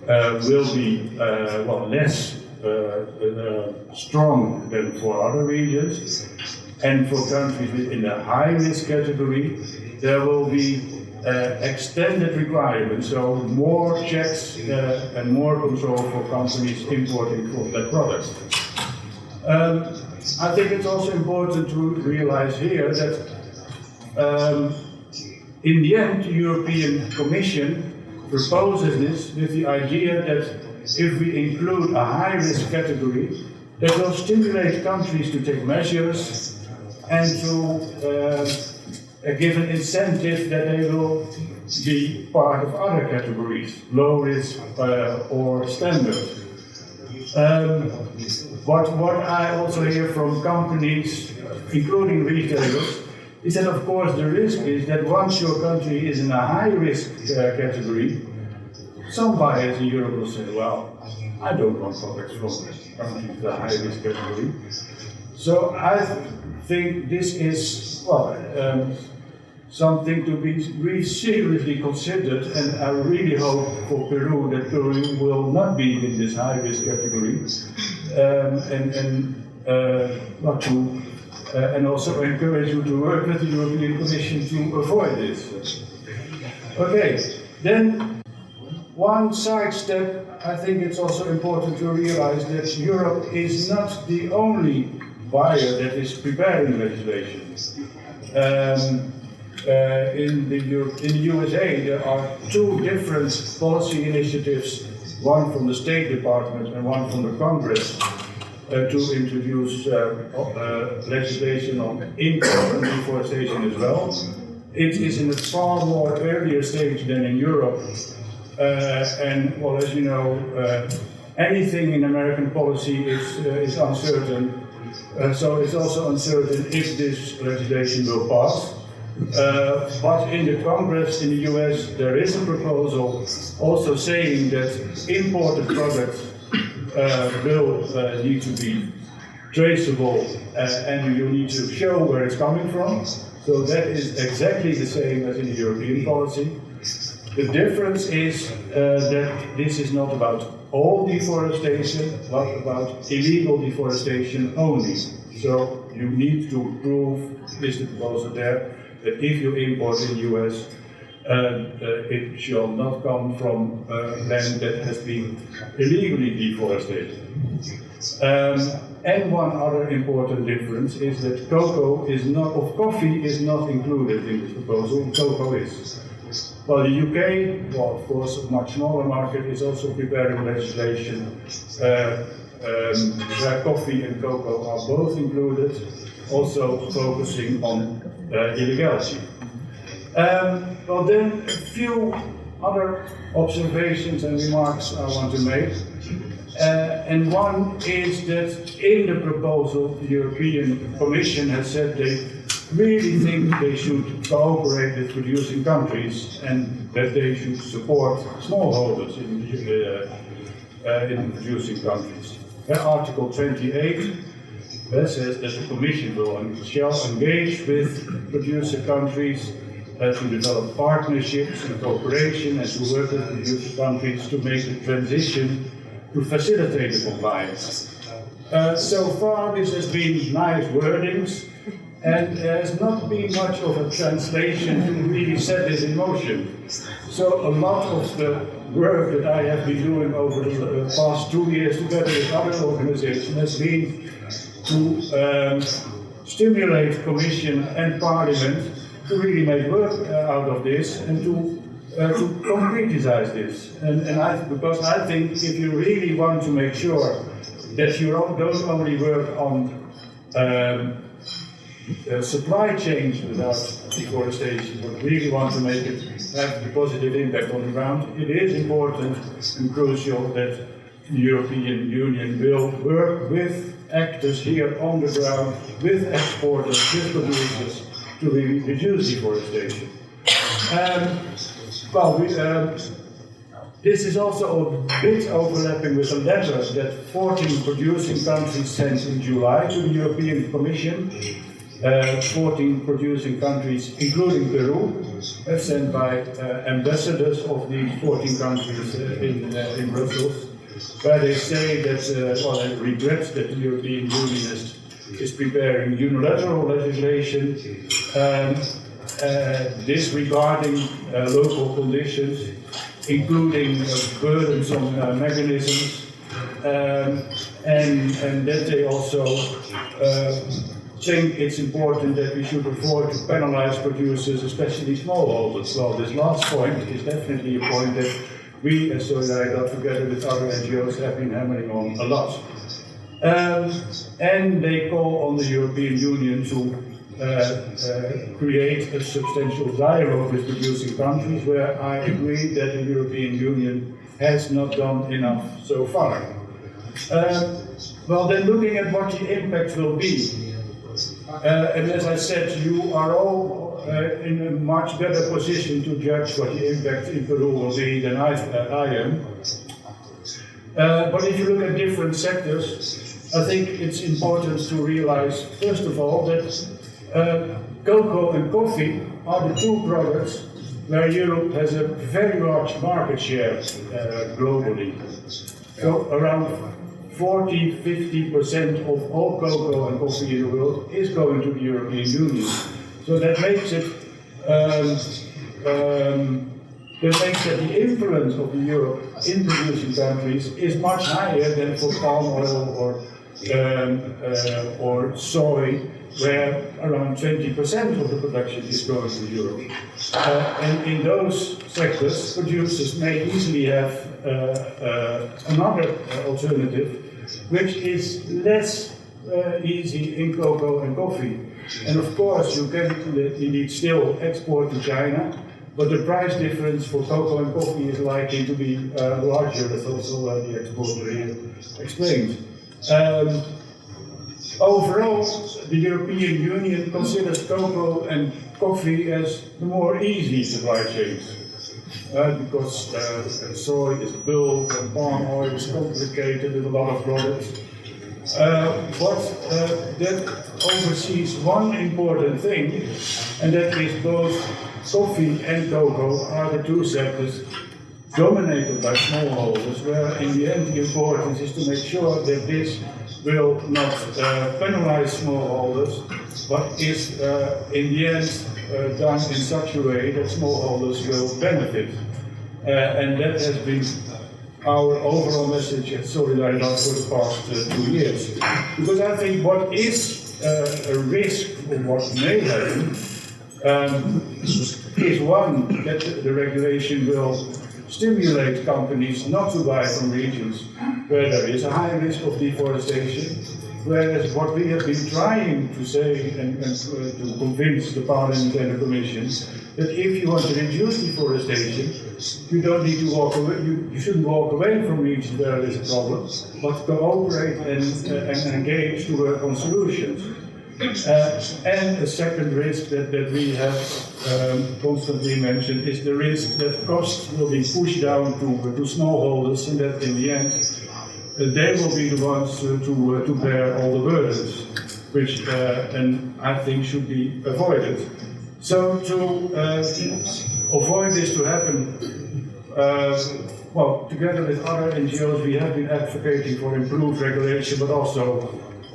will be less strong than for other regions. And for countries in the high-risk category, there will be extended requirements, so more checks and more control for companies importing that products. I think it's also important to realize here that in the end, the European Commission proposes this with the idea that if we include a high-risk category, that will stimulate countries to take measures and to give an incentive that they will be part of other categories, low risk or standard. What I also hear from companies, including retailers, is that of course the risk is that once your country is in a high risk category, some buyers in Europe will say, well, I don't want products from countries in the high risk category. So I think this is, something to be really seriously considered, and I really hope for Peru that Peru will not be in this high-risk category, and also encourage you to work with the European Commission to avoid this. Okay, then one side step, I think it's also important to realize that Europe is not the only buyer that is preparing legislation. In the USA, there are two different policy initiatives, one from the State Department and one from the Congress, to introduce legislation on import and deforestation as well. It is in a far more earlier stage than in Europe, and well, as you know, anything in American policy is uncertain, so it's also uncertain if this legislation will pass. But in the Congress in the US, there is a proposal also saying that imported products will need to be traceable and you need to show where it's coming from. So that is exactly the same as in the European policy. The difference is that this is not about all deforestation, but about illegal deforestation only. So you need to prove, is the proposal there, that if you import in the US, it shall not come from land that has been illegally deforested. And one other important difference is that coffee is not included in this proposal, cocoa is. Well, the UK, well, of course, a much smaller market, is also preparing legislation where coffee and cocoa are both included, also focusing on illegality. Well, then a few other observations and remarks I want to make. And one is that in the proposal, the European Commission has said they really think they should cooperate with producing countries and that they should support smallholders in producing countries. Article 28 says that the Commission shall engage with producer countries to develop partnerships and cooperation and to work with producer countries to make the transition to facilitate the compliance. So far this has been nice wordings and there has not been much of a translation to really set this in motion. So a lot of the work that I have been doing over the past 2 years together with other organizations has been to stimulate Commission and Parliament to really make work out of this and to concretize this. Because I think if you really want to make sure that you don't only work on supply chains without deforestation, but really want to make it have a positive impact on the ground, it is important and crucial that the European Union will work with actors here on the ground with exporters, with producers to reduce deforestation. This is also a bit overlapping with a letter that 14 producing countries sent in July to the European Commission. 14 producing countries, including Peru, have sent by ambassadors of these 14 countries in Brussels, where they say that, they regret that the European Union is preparing unilateral legislation disregarding local conditions, including burdensome mechanisms, and that they also think it's important that we should avoid to penalize producers, especially smallholders. Well, this last point is definitely a point that we as Solidaridad, together with other NGOs, have been hammering on a lot. And they call on the European Union to create a substantial dialogue with producing countries, where I agree that the European Union has not done enough so far. Then looking at what the impact will be, and as I said, you are all in a much better position to judge what the impact in Peru will be than I am. But if you look at different sectors, I think it's important to realize, first of all, that cocoa and coffee are the two products where Europe has a very large market share globally. So around 40–50% of all cocoa and coffee in the world is going to the European Union. So that makes it that the influence of Europe in producing countries is much higher than for palm oil or soy, where around 20% of the production is going to Europe. And in those sectors, producers may easily have another alternative, which is less easy in cocoa and coffee. And of course, you can indeed still export to China, but the price difference for cocoa and coffee is likely to be larger, as also the exporter here explained. Overall, the European Union considers cocoa and coffee as the more easy supply chains. Because soy is bulk and palm oil is complicated with a lot of products. But that oversees one important thing, and that is both coffee and cocoa are the two sectors dominated by smallholders, where in the end the importance is to make sure that this will not penalize smallholders, but is in the end done in such a way that smallholders will benefit. And that has been our overall message at Solidaridad for the past 2 years. Because I think what is a risk of what may happen is one, that the regulation will stimulate companies not to buy from regions where there is a high risk of deforestation, whereas what we have been trying to say and to convince the Parliament and the Commission, that if you want to reduce deforestation, you don't need to walk away, you shouldn't walk away from regions where there is a problem, but cooperate and engage to work on solutions. And a second risk that we have constantly mentioned is the risk that costs will be pushed down to smallholders, and that in the end they will be the ones to bear all the burdens, which and I think should be avoided. So to avoid this to happen, together with other NGOs, we have been advocating for improved regulation, but also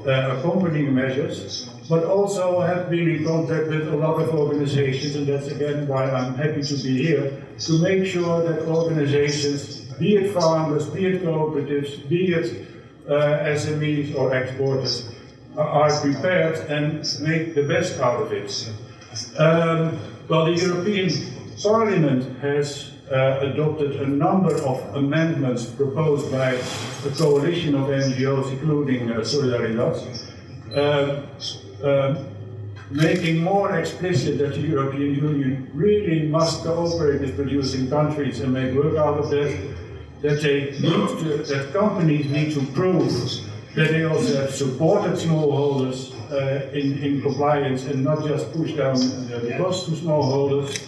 accompanying measures, but also have been in contact with a lot of organizations, and that's again why I'm happy to be here, to make sure that organizations, be it farmers, be it cooperatives, be it SMEs or exporters, are prepared and make the best out of it. The European Parliament has adopted a number of amendments proposed by a coalition of NGOs, including Solidaridad, making more explicit that the European Union really must cooperate with producing countries and make work out of that, that companies need to prove that they also have supported smallholders in compliance and not just pushed down the cost to smallholders,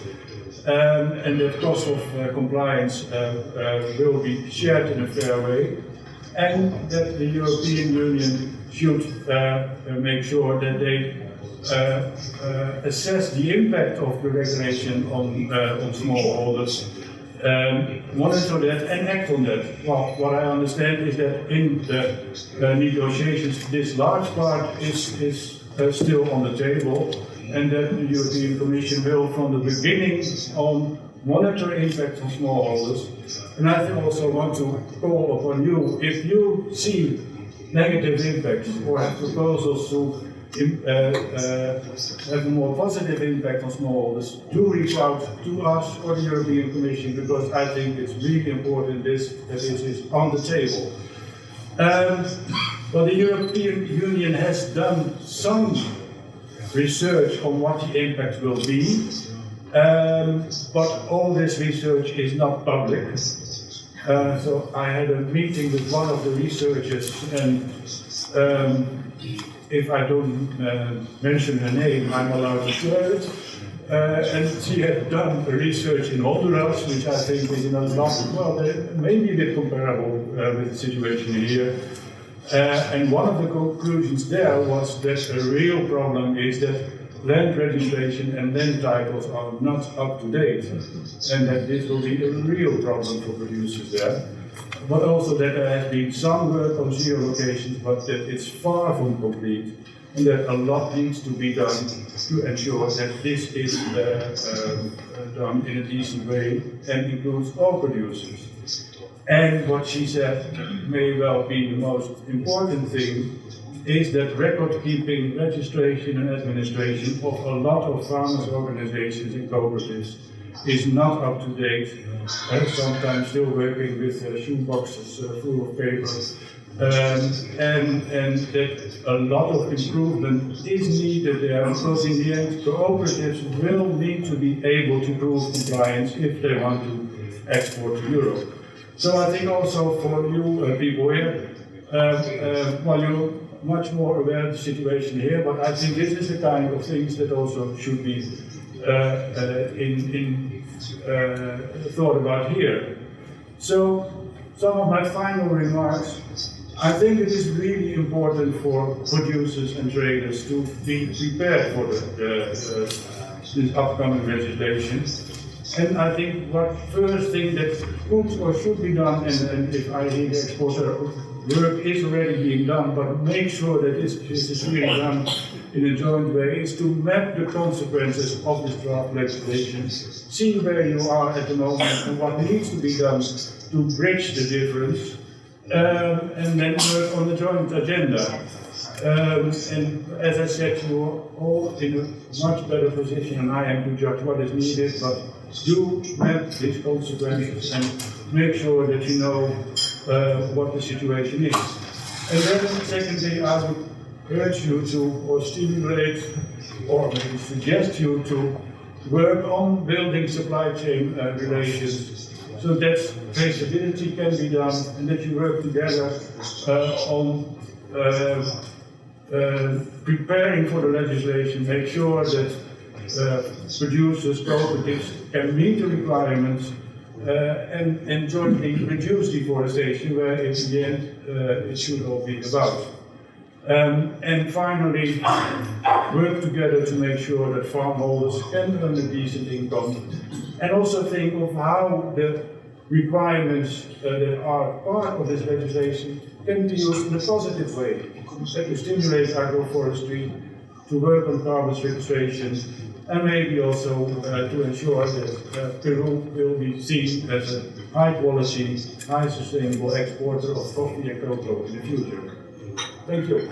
and that cost of compliance will be shared in a fair way, and that the European Union should make sure that they assess the impact of the regulation on smallholders, monitor that and act on that. Well, what I understand is that in the negotiations, this large part is still on the table, and that the European Commission will, from the beginning on, monitor impact on smallholders. And I also want to call upon you, if you see negative impacts or have proposals to have a more positive impact on smallholders, do reach out to us or the European Commission, because I think it's really important that this is on the table. Well, the European Union has done some research on what the impact will be, but all this research is not public. So I had a meeting with one of the researchers, and if I don't mention her name, I'm allowed to share it. And she had done research in Honduras, which I think is in a lot, well, maybe a bit comparable with the situation here. And one of the conclusions there was that a real problem is that land registration and land titles are not up to date, and that this will be a real problem for producers there. But also that there has been some work on geolocations, but that it's far from complete, and that a lot needs to be done to ensure that this is done in a decent way and includes all producers. And what she said may well be the most important thing is that record keeping, registration and administration of a lot of farmers' organizations and cooperatives is not up to date, and sometimes still working with shoeboxes full of paper, and that a lot of improvement is needed there, because in the end cooperatives will need to be able to prove compliance if they want to export to Europe. So I think also for you people here, well, you're much more aware of the situation here, but I think this is the kind of things that also should be thought about here. So some of my final remarks. I think it is really important for producers and traders to be prepared for this upcoming legislation. And I think what first thing that could or should be done, and if I hear the exporter, work is already being done, but make sure that this is really done in a joint way, is to map the consequences of this draft legislation, see where you are at the moment and what needs to be done to bridge the difference, and then work on the joint agenda. And as I said, you are all in a much better position than I am to judge what is needed, but do map these consequences and make sure that you know what the situation is. And then secondly, I would urge you to, or stimulate, or maybe suggest you to work on building supply chain relations, so that traceability can be done and that you work together on preparing for the legislation, make sure that producers, cooperatives can meet the requirements and jointly reduce deforestation, where in the end it should all be about. And finally, work together to make sure that farmholders can earn a decent income, and also think of how the requirements that are part of this legislation can be used in a positive way, to stimulate agroforestry, to work on carbon registration, and maybe also to ensure that Peru will be seen as a high-quality, high-sustainable exporter of coffee and cocoa in the future. Thank you.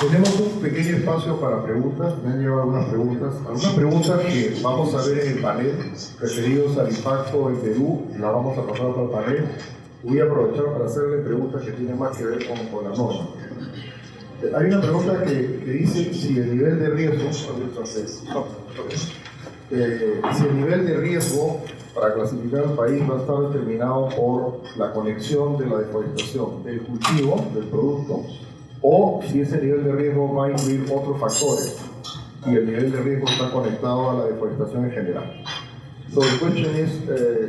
Tenemos un pequeño espacio para preguntas. Me han llevado algunas preguntas que vamos a ver en el panel, referidos al impacto en Perú, la vamos a pasar para el panel. Voy a aprovechar para hacerle preguntas que tienen más que ver con la norma. Hay una pregunta que dice si el nivel de riesgo, para clasificar el país va a estar determinado por la conexión de la deforestación, del cultivo, del producto, o si ese nivel de riesgo va a incluir otros factores y el nivel de riesgo está conectado a la deforestación en general. So the question is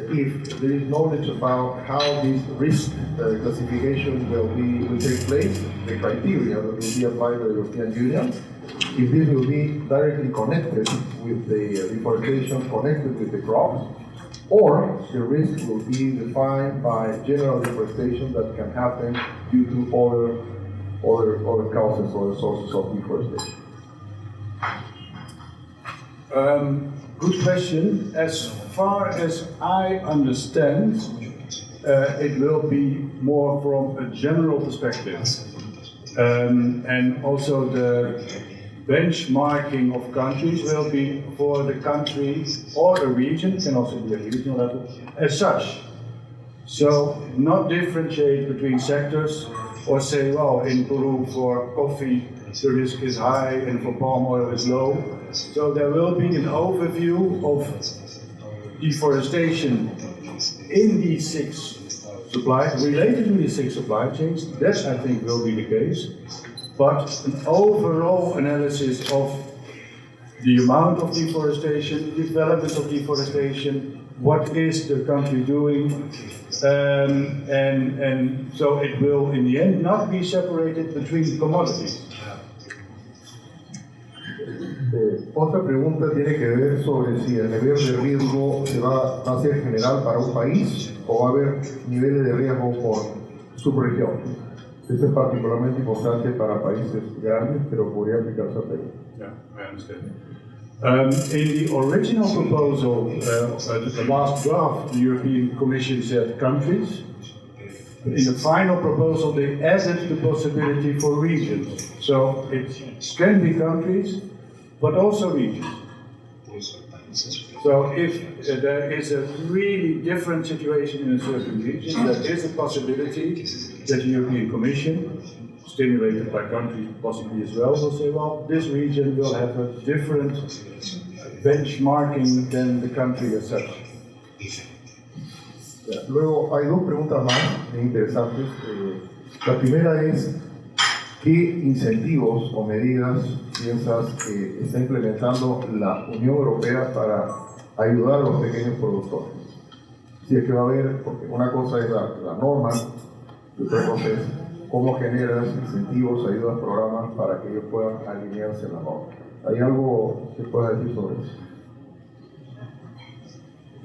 if there is knowledge about how this risk classification will take place, the criteria that will be applied by the European Union, if this will be directly connected with the deforestation, connected with the crops, or the risk will be defined by general deforestation that can happen due to other causes or sources of deforestation. Good question. As far as I understand, it will be more from a general perspective. And also the benchmarking of countries will be for the country or a region, can also be a regional level, as such. So not differentiate between sectors or say, well, in Peru for coffee the risk is high and for palm oil is low. So there will be an overview of deforestation in these 6 related to these 6 supply chains. That I think will be the case. But an overall analysis of the amount of deforestation, development of deforestation, what is the country doing, and so it will in the end not be separated between commodities. Otra pregunta tiene que ver sobre si el nivel de riesgo va a ser general para un país o va a haber niveles de riesgo por subregión. Esto es particularmente importante para países grandes, pero podría aplicarse a Perú. Yeah, I understand. In the original proposal, the last draft, the European Commission said countries. In the final proposal, they added the possibility for regions. So it can be countries, but also regions. So if there is a really different situation in a certain region, there is a possibility that the European Commission, stimulated by countries possibly as well, will say, well, this region will have a different benchmarking than the country as such. Luego hay 2 preguntas más interesantes. La primera es, ¿qué incentivos o medidas piensas que está implementando la Unión Europea para ayudar a los pequeños productores? Si es que va a haber, porque una cosa es la norma, y otra cosa es cómo generas incentivos, ayudas, programas para que ellos puedan alinearse en la norma. ¿Hay algo que puedas decir sobre eso?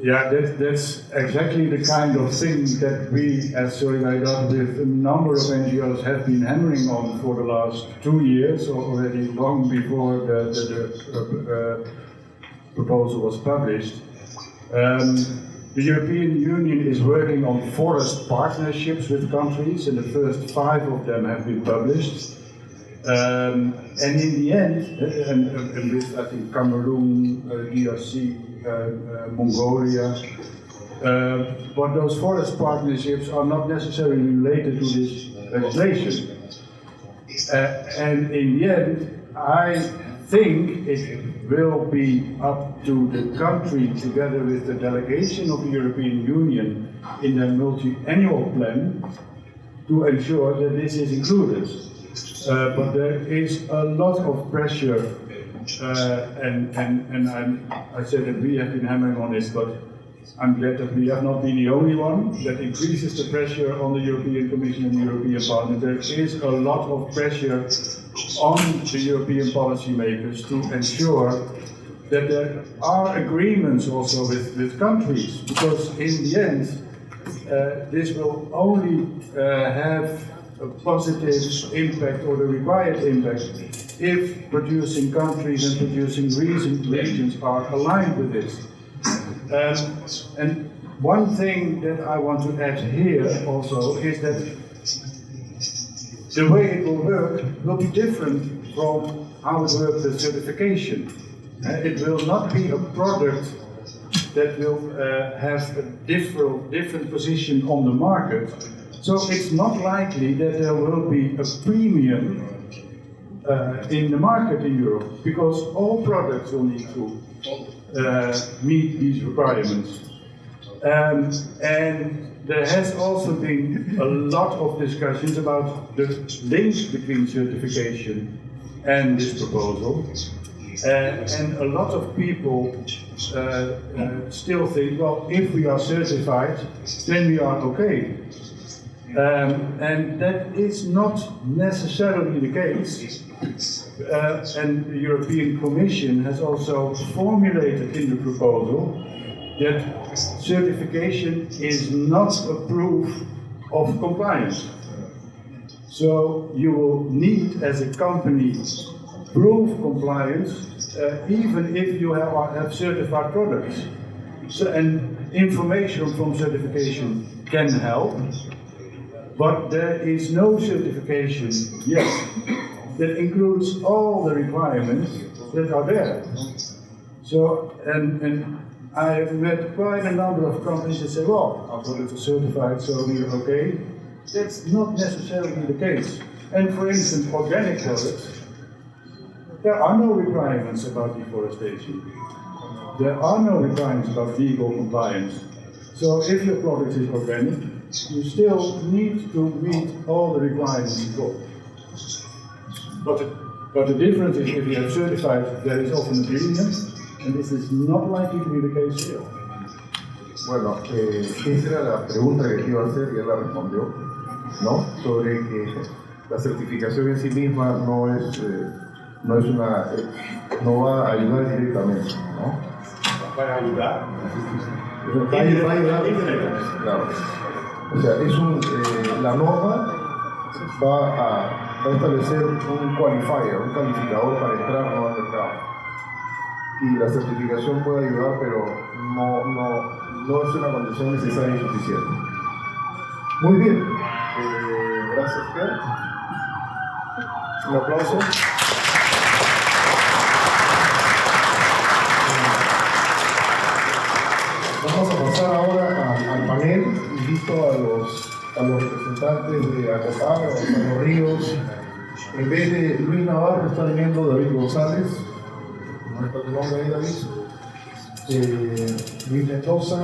Yeah, that's exactly the kind of thing that we as Solidaridad with a number of NGOs have been hammering on for the last 2 years, already long before the proposal was published. The European Union is working on forest partnerships with countries, and the first 5 of them have been published. And in the end, and with I think Cameroon, DRC, Mongolia, but those forest partnerships are not necessarily related to this legislation. And in the end, I think it will be up to the country, together with the delegation of the European Union in their multi-annual plan, to ensure that this is included. But there is a lot of pressure, and I said that we have been hammering on this, but I'm glad that we have not been the only one that increases the pressure on the European Commission and the European Parliament. There is a lot of pressure on the European policymakers to ensure that there are agreements also with countries, because in the end, this will only have a positive impact or the required impact if producing countries and producing regions are aligned with this. And one thing that I want to add here also is that the way it will work will be different from how it works with certification. It will not be a product that will have a different position on the market. So it's not likely that there will be a premium in the market in Europe, because all products will need to meet these requirements. And there has also been a lot of discussions about the link between certification and this proposal. And a lot of people still think, well, if we are certified, then we are okay. And that is not necessarily the case. And the European Commission has also formulated in the proposal that certification is not a proof of compliance. So you will need, as a company, prove compliance even if you have certified products. So, and information from certification can help, but there is no certification yet that includes all the requirements that are there. So, and I have met quite a number of companies that say, well, our products are certified, so we're okay. That's not necessarily the case. And for instance, organic products, there are no requirements about deforestation. There are no requirements about legal compliance. So if your product is organic, you still need to meet all the requirements involved. But the difference is if you have certified, there is often a premium, and this is not likely to be the case here. Bueno, esa era la pregunta que te iba a hacer y él la respondió, ¿no? Sobre que la certificación en sí misma no va a ayudar directamente, ¿no? Para ayudar. Va a ayudar, claro. O sea, la norma va a establecer un qualifier, un calificador para entrar al mercado. Y la certificación puede ayudar, pero no es una condición necesaria y suficiente. Muy bien. Gracias, Fer. Un aplauso. Vamos a pasar ahora al panel. Invito a los representantes de ACOPAG, a Gonzalo Ríos. En vez de Luis Navarro está viniendo David González. ¿No está tu nombre ahí, David? Luis Mendoza.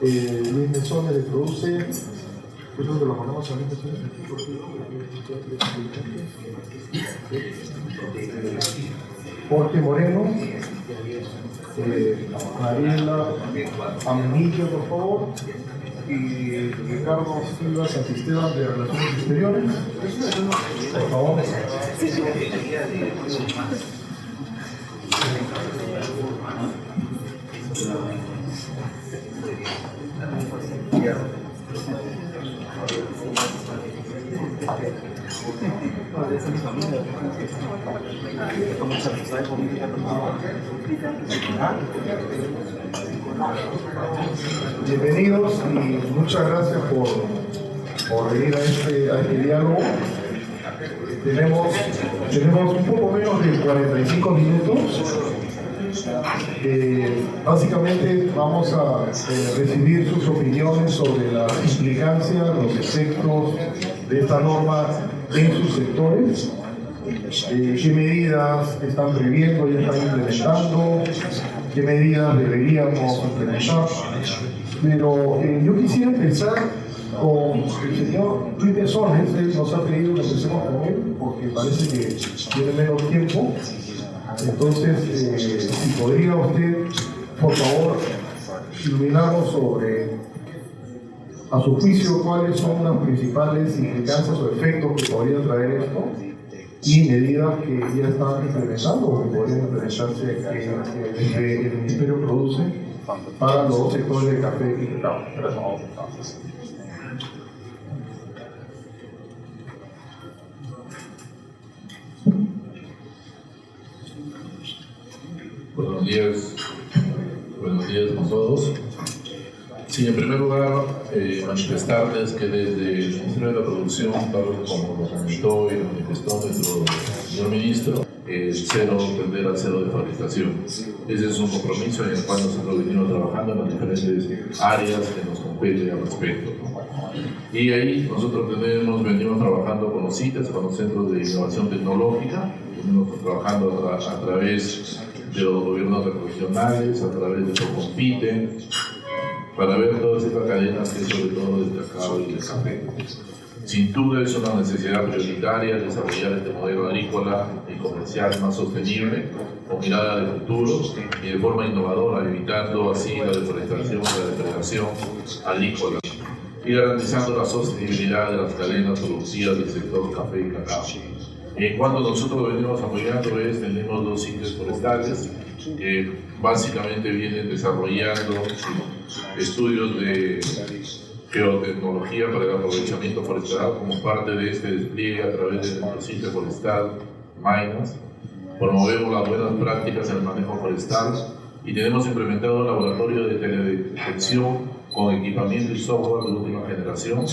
Luis Mesones de Produce. Yo creo que lo ponemos a Luis Mesones aquí. Jorge Moreno. Mariela Aminillo, por favor, y Ricardo Silva Santisteban de Relaciones Exteriores, por favor. Bienvenidos y muchas gracias por venir a este diálogo. Tenemos un poco menos de 45 minutos. Básicamente vamos a recibir sus opiniones sobre las implicancias, los efectos de esta norma en sus sectores, qué medidas están previendo y están implementando, qué medidas deberíamos implementar. Pero yo quisiera empezar con el señor Luis Mesones. Él nos ha pedido que empecemos con él porque parece que tiene menos tiempo. Entonces, si podría usted, por favor, iluminarnos sobre, a su juicio, cuáles son las principales implicancias o efectos que podría traer esto y medidas que ya están implementando o que podrían implementarse desde el Ministerio Produce para los sectores de café y cacao. Gracias. Buenos días a todos. Sí, en primer lugar, manifestarles que desde el Ministerio de la Producción, tal como lo comentó y lo manifestó nuestro señor ministro, cero tender al cero de fabricación. Ese es un compromiso en el cual nosotros venimos trabajando en las diferentes áreas que nos competen al respecto. Y ahí nosotros venimos trabajando con los CITES, con los Centros de Innovación Tecnológica, venimos trabajando a través de los gobiernos regionales, a través de Procompite, para ver todas estas cadenas que sobre todo del cacao y del café. Sin duda es una necesidad prioritaria desarrollar este modelo agrícola y comercial más sostenible, con mirada de futuro y de forma innovadora, evitando así la deforestación y la depredación agrícola y garantizando la sostenibilidad de las cadenas productivas del sector café y cacao. Cuando nosotros venimos apoyando tenemos 2 sitios forestales que básicamente vienen desarrollando estudios de geotecnología para el aprovechamiento forestal como parte de este despliegue a través de nuestro sitio forestal Mainas. Promovemos las buenas prácticas en el manejo forestal y tenemos implementado un laboratorio de teledetección con equipamiento y software de última generación,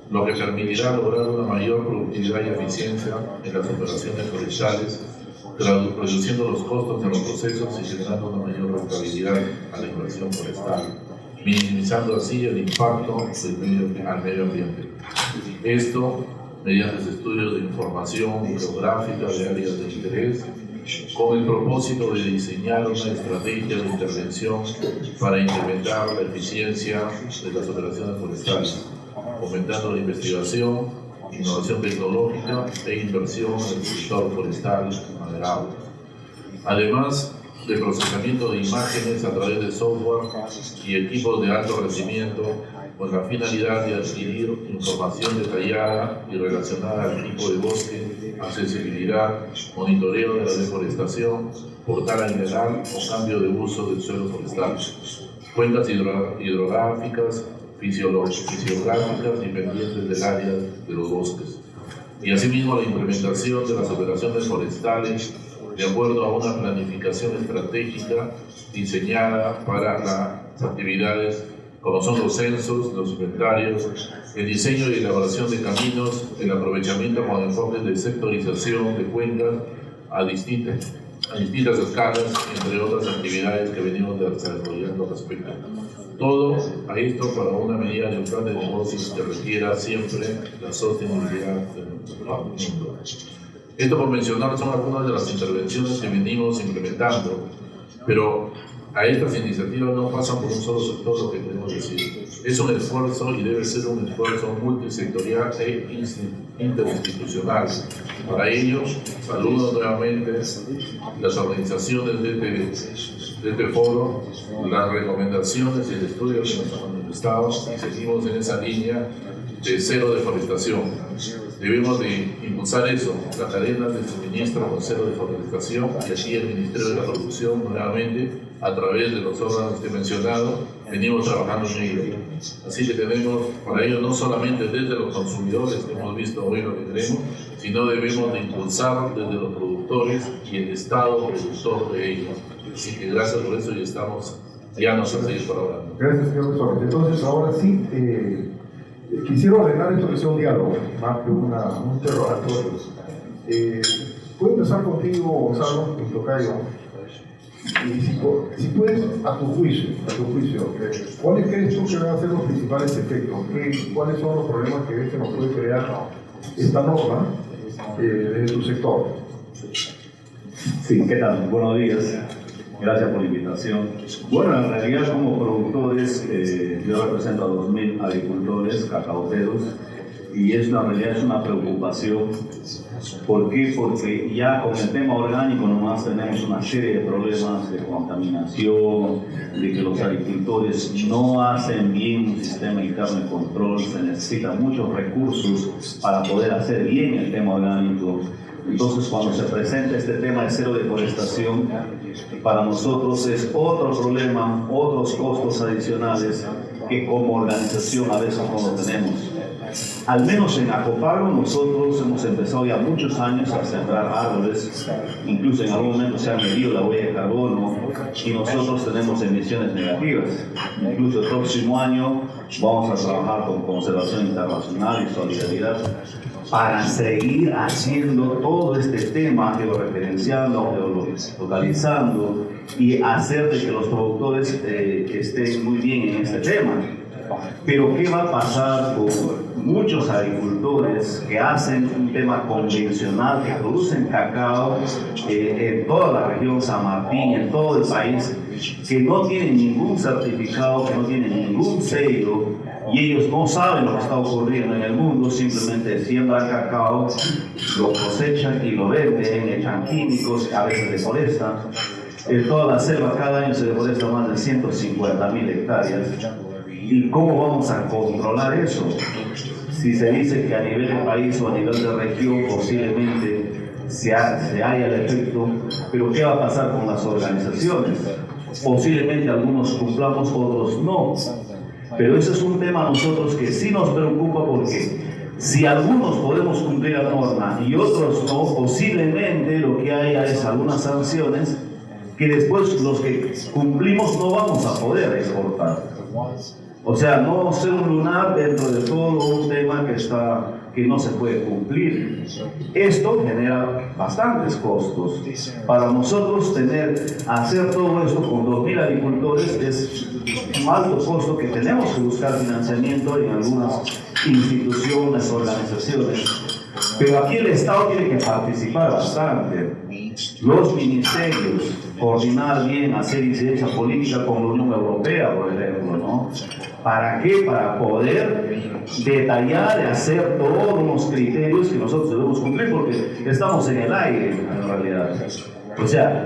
lo que permitirá lograr una mayor productividad y eficiencia en las operaciones forestales, reduciendo los costos de los procesos y generando una mayor rentabilidad a la inversión forestal, minimizando así el impacto al medio ambiente. Esto mediante estudios de información geográfica de áreas de interés, con el propósito de diseñar una estrategia de intervención para incrementar la eficiencia de las operaciones forestales, fomentando la investigación, innovación tecnológica e inversión en el sector forestal maderable. Además de procesamiento de imágenes a través de software y equipos de alto rendimiento, con la finalidad de adquirir información detallada y relacionada al tipo de bosque, accesibilidad, monitoreo de la deforestación, portal mineral o cambio de uso del suelo forestal, cuencas hidrográficas, fisiográficas y pendientes del área de los bosques. Y asimismo la implementación de las operaciones forestales de acuerdo a una planificación estratégica diseñada para las actividades como son los censos, los inventarios, el diseño y elaboración de caminos, el aprovechamiento con enfoques de sectorización de cuencas a distintas escalas, entre otras actividades que venimos desarrollando al respecto. Todo a esto para una medida de un plan de negocios que requiera siempre la sostenibilidad de nuestro mundo. Esto, por mencionar, son algunas de las intervenciones que venimos implementando, pero a estas iniciativas no pasan por un solo sector, lo que queremos decir. Es un esfuerzo y debe ser un esfuerzo multisectorial e interinstitucional. Para ello, saludo nuevamente las organizaciones de este foro, las recomendaciones y el estudio que nos han manifestado y seguimos en esa línea de cero deforestación. Debemos de impulsar eso, las cadenas de suministro con cero deforestación, y así el Ministerio de la Producción, nuevamente, a través de los órganos que he mencionado, venimos trabajando en ello. Así que tenemos para ello no solamente desde los consumidores, que hemos visto hoy lo que queremos, sino debemos de impulsar desde los productores y el Estado productor de ellos. Así que gracias por eso y estamos ya nos a seguir colaborando. Gracias, señor profesor. Entonces, ahora sí, quisiera ordenar esto que sea un diálogo, más que un interrogatorio. Puedo empezar contigo, Gonzalo, en tocayo. Y si puedes, a tu juicio, ¿cuáles crees tú que van a ser los principales efectos? ¿Cuáles son los problemas que ves que nos puede crear esta norma desde tu sector? Sí, ¿qué tal? Buenos días. Gracias por la invitación. Bueno, en realidad como productores, yo represento a 2.000 agricultores cacaoteros y en realidad es una preocupación. ¿Por qué? Porque ya con el tema orgánico nomás tenemos una serie de problemas de contaminación, de que los agricultores no hacen bien un sistema interno de control, se necesitan muchos recursos para poder hacer bien el tema orgánico. Entonces, cuando se presenta este tema de cero deforestación, para nosotros es otro problema, otros costos adicionales que como organización a veces no lo tenemos. Al menos en Acopagro nosotros hemos empezado ya muchos años a sembrar árboles, incluso en algún momento se ha medido la huella de carbono y nosotros tenemos emisiones negativas. Incluso el próximo año vamos a trabajar con Conservación Internacional y Solidaridad para seguir haciendo todo este tema, georreferenciando, localizando y hacer de que los productores estén muy bien en este tema. Pero ¿qué va a pasar con muchos agricultores que hacen un tema convencional, que producen cacao en toda la región San Martín, en todo el país, que no tienen ningún certificado, que no tienen ningún sello, y ellos no saben lo que está ocurriendo en el mundo, simplemente siembran cacao, lo cosechan y lo venden, echan químicos, a veces deforestan. En toda la selva cada año se deforesta más de 150.000 hectáreas. ¿Y cómo vamos a controlar eso? Si se dice que a nivel de país o a nivel de región posiblemente se haya el efecto, pero ¿qué va a pasar con las organizaciones? Posiblemente algunos cumplamos, otros no. Pero ese es un tema a nosotros que sí nos preocupa, porque si algunos podemos cumplir la norma y otros no, posiblemente lo que haya es algunas sanciones que después los que cumplimos no vamos a poder exportar. O sea, no ser un lunar dentro de todo un tema que no se puede cumplir. Esto genera bastantes costos. Para nosotros hacer todo esto con 2.000 agricultores es un alto costo que tenemos que buscar financiamiento en algunas instituciones, organizaciones. Pero aquí el Estado tiene que participar bastante. Los ministerios, coordinar bien, hacer incidencia política con la Unión Europea, por ejemplo, ¿no? ¿Para qué? Para poder detallar y hacer todos los criterios que nosotros debemos cumplir, porque estamos en el aire, en realidad. O sea,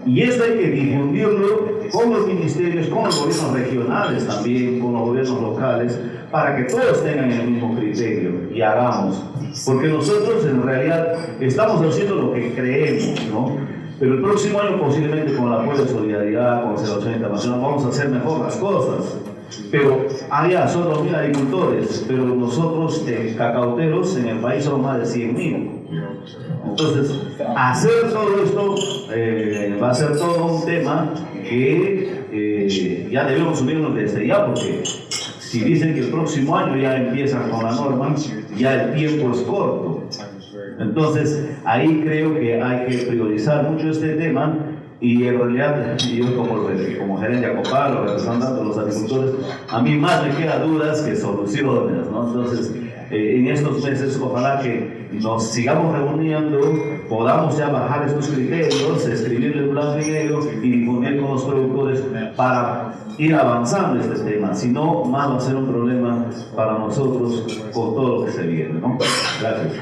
y esto hay que difundirlo con los ministerios, con los gobiernos regionales también, con los gobiernos locales, para que todos tengan el mismo criterio y hagamos. Porque nosotros en realidad estamos haciendo lo que creemos, ¿no? Pero el próximo año posiblemente con el apoyo de Solidaridad, con Conservación Internacional, vamos a hacer mejor las cosas. Pero allá son 2.000 agricultores, pero nosotros cacauteros en el país son más de 100.000. Entonces, hacer todo esto va a ser todo un tema que ya debemos subirnos desde ya, porque si dicen que el próximo año ya empiezan con la norma, ya el tiempo es corto. Entonces, ahí creo que hay que priorizar mucho este tema, y en realidad yo como gerente de ACOPAR, o representante de los agricultores, a mí más me quedan dudas que soluciones, ¿no? Entonces, en estos meses, ojalá que nos sigamos reuniendo, podamos ya bajar estos criterios, escribirle en blanco y negro y difundir con los productores para ir avanzando en este tema. Si no, más va a ser un problema para nosotros con todo lo que se viene, ¿no? Gracias.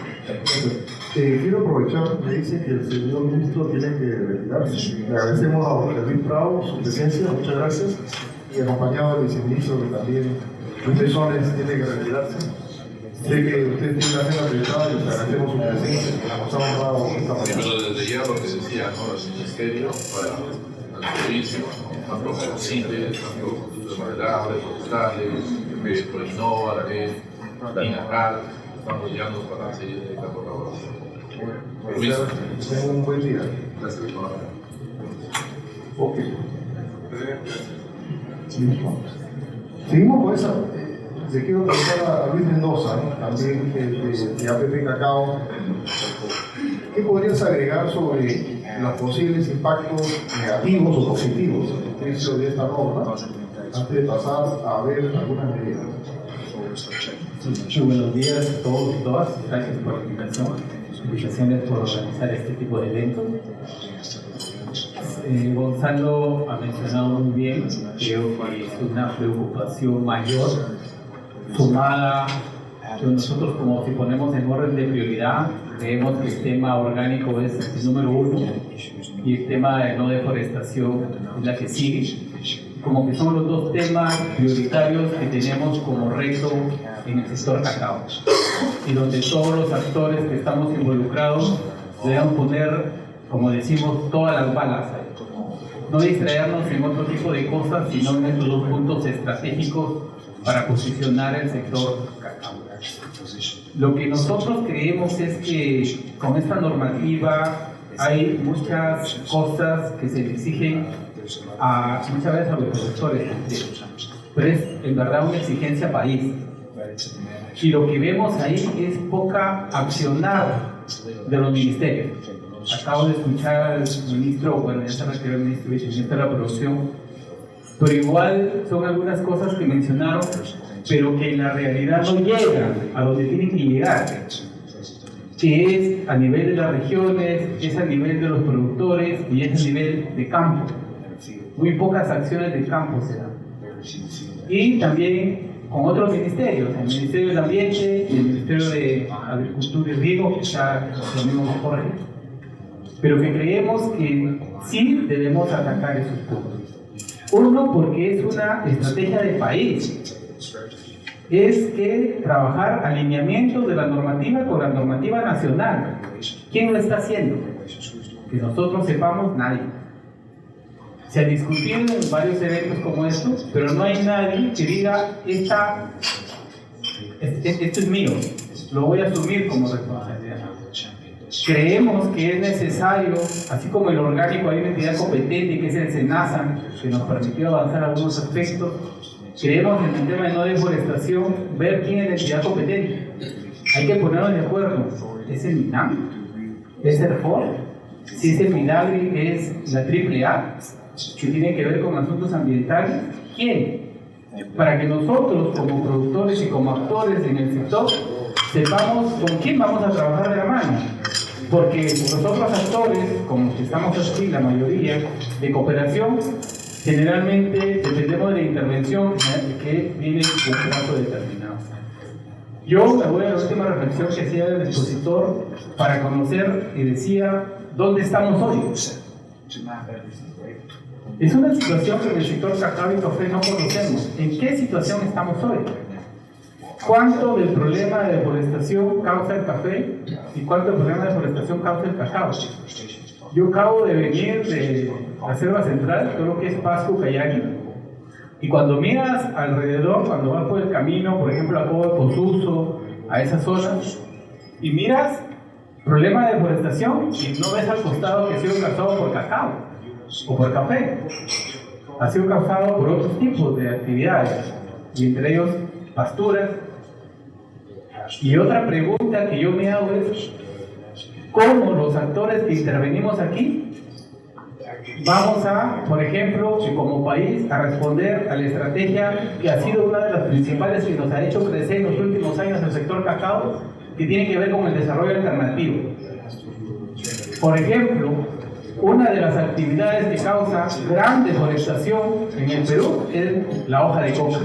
Quiero aprovechar, me dice que el señor ministro tiene que retirarse. Le agradecemos a José Luis Prado su presencia, muchas gracias, y acompañado del viceministro, que también Luis Besones tiene que retirarse. Sé que usted tiene una agenda apretada y les agradecemos su presencia, que nos ha honrado esta mañana. Pero desde ya lo que decía, ¿no? El ministerio para el servicio, tanto con CITES, tanto con maderables, forestales, Proinnova, la red, INACAL, estamos guiando para seguir dedicando colaboración. Tengan un buen día. Gracias por la Ok. Seguimos con esa. Le quiero preguntar a Luis Mendoza, ¿no? También de APP Cacao. ¿Qué podrías agregar sobre los posibles impactos negativos o positivos en el juicio de esta norma, antes de pasar a ver algunas medidas? Muy buenos días a todos y todas. Gracias por la invitación. Felicitaciones por organizar este tipo de eventos. Gonzalo ha mencionado muy bien, creo que es una preocupación mayor, sumada que nosotros, como si ponemos en orden de prioridad, creemos que el tema orgánico es el número 1 y el tema de no deforestación es la que sigue. Como que son los dos temas prioritarios que tenemos como reto en el sector cacao, y donde todos los actores que estamos involucrados deben poner, como decimos, todas las balas ahí. No distraernos en otro tipo de cosas, sino en estos dos puntos estratégicos para posicionar el sector cacao. Lo que nosotros creemos es que con esta normativa hay muchas cosas que se le exigen muchas veces a los productores, pero es en verdad una exigencia país. Y lo que vemos ahí es poca accionar de los ministerios. Acabo de escuchar al ministro, bueno, ya se retiró el ministro viceministro de la producción, pero igual son algunas cosas que mencionaron, pero que en la realidad no llegan a donde tienen que llegar, que es a nivel de las regiones, es a nivel de los productores y es a nivel de campo. Muy pocas acciones de campo se dan. Y también con otros ministerios, el Ministerio del Ambiente y el Ministerio de Agricultura y Riego, que está lo mismo que Jorge, pero que creemos que sí debemos atacar esos puntos. Uno, porque es una estrategia de país. Es que trabajar alineamientos de la normativa con la normativa nacional. ¿Quién lo está haciendo? Que nosotros sepamos, nadie. Se ha discutido en varios eventos como estos, pero no hay nadie que diga, esto es mío, lo voy a asumir como responsabilidad. Creemos que es necesario, así como el orgánico hay una entidad competente que es el SENASA, que nos permitió avanzar algunos aspectos. Creemos en el tema de no deforestación, ver quién es la entidad competente. Hay que ponernos de acuerdo. ¿Es el MINAM? ¿Es el FOR? Si es el MINAGRI, es la AAA, que tiene que ver con asuntos ambientales. ¿Quién? Para que nosotros, como productores y como actores en el sector, sepamos con quién vamos a trabajar de la mano. Porque los otros actores, como que estamos aquí, la mayoría, de cooperación, generalmente dependemos de la intervención que viene con un plazo determinado. Yo me voy a la última reflexión que hacía el expositor para conocer y decía dónde estamos hoy. Es una situación que en el sector cacao y café no conocemos. ¿En qué situación estamos hoy? ¿Cuánto del problema de deforestación causa el café y cuánto del problema de deforestación causa el cacao? Yo acabo de venir de la selva central, todo lo que es Pasco, Cayaqui, y cuando miras alrededor, cuando vas por el camino, por ejemplo, a Cobo de Posuso, a esas zonas, y miras problema de deforestación y no ves al costado que ha sido causado por cacao o por café. Ha sido causado por otros tipos de actividades, y entre ellos pasturas. Y otra pregunta que yo me hago es, ¿cómo los actores que intervenimos aquí vamos a, por ejemplo, como país, a responder a la estrategia que ha sido una de las principales que nos ha hecho crecer en los últimos años el sector cacao, que tiene que ver con el desarrollo alternativo? Por ejemplo, una de las actividades que causa gran deforestación en el Perú es la hoja de coca.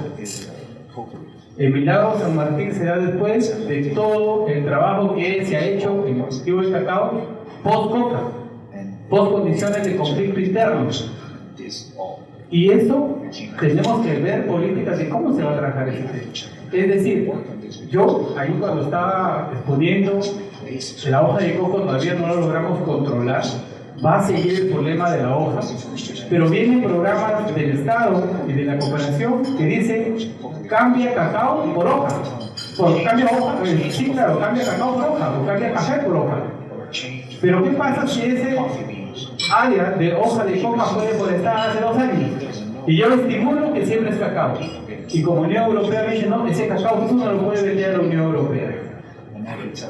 El milagro San Martín se da después de todo el trabajo que se ha hecho en el cultivo del cacao post-coca, post-condiciones de conflicto interno. Y eso tenemos que ver políticas de cómo se va a trabajar ese tema. Es decir, yo ahí cuando estaba exponiendo la hoja de coco todavía no lo logramos controlar. Va a seguir el problema de la hoja, pero vienen programas del Estado y de la cooperación que dicen cambia cacao por hoja, cambia hoja, sí, claro, cambia cacao por hoja, o cambia café por hoja. Pero ¿qué pasa si ese área de hoja de coca fue deforestada hace 2 años? Y yo estimulo que siempre es cacao. Y como Unión Europea me dice, no, ese cacao tú no lo puedes vender a la Unión Europea.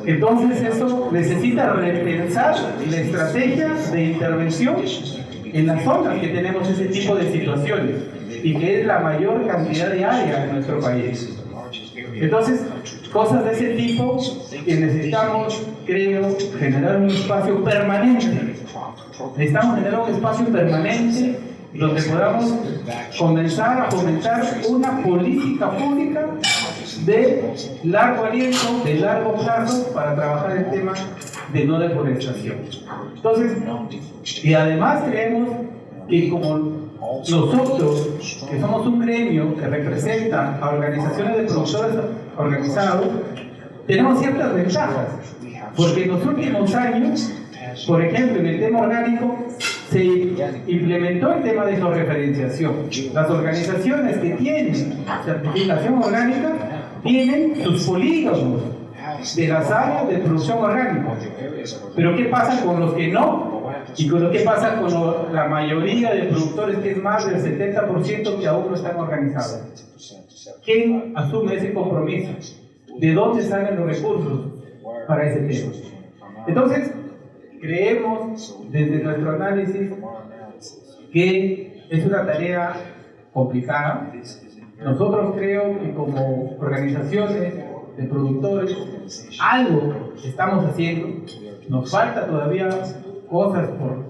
Entonces eso necesita repensar la estrategia de intervención en las zonas que tenemos ese tipo de situaciones y que es la mayor cantidad de área en nuestro país. Entonces, cosas de ese tipo que necesitamos, creo, generar un espacio permanente. Necesitamos generar un espacio permanente donde podamos comenzar a fomentar una política pública de largo aliento, de largo plazo, para trabajar el tema de no deforestación. Entonces, y además creemos que como nosotros, que somos un gremio que representa a organizaciones de productores organizados, tenemos ciertas ventajas, porque en los últimos años, por ejemplo, en el tema orgánico, se implementó el tema de georreferenciación. Las organizaciones que tienen certificación orgánica tienen sus polígonos de las áreas de producción orgánica. Pero ¿qué pasa con los que no? Y con lo que pasa con la mayoría de productores, que es más del 70% que aún no están organizados. ¿Quién asume ese compromiso? ¿De dónde salen los recursos para ese tema? Entonces, creemos desde nuestro análisis que es una tarea complicada. Nosotros creo que como organizaciones de productores, algo estamos haciendo, nos falta todavía cosas por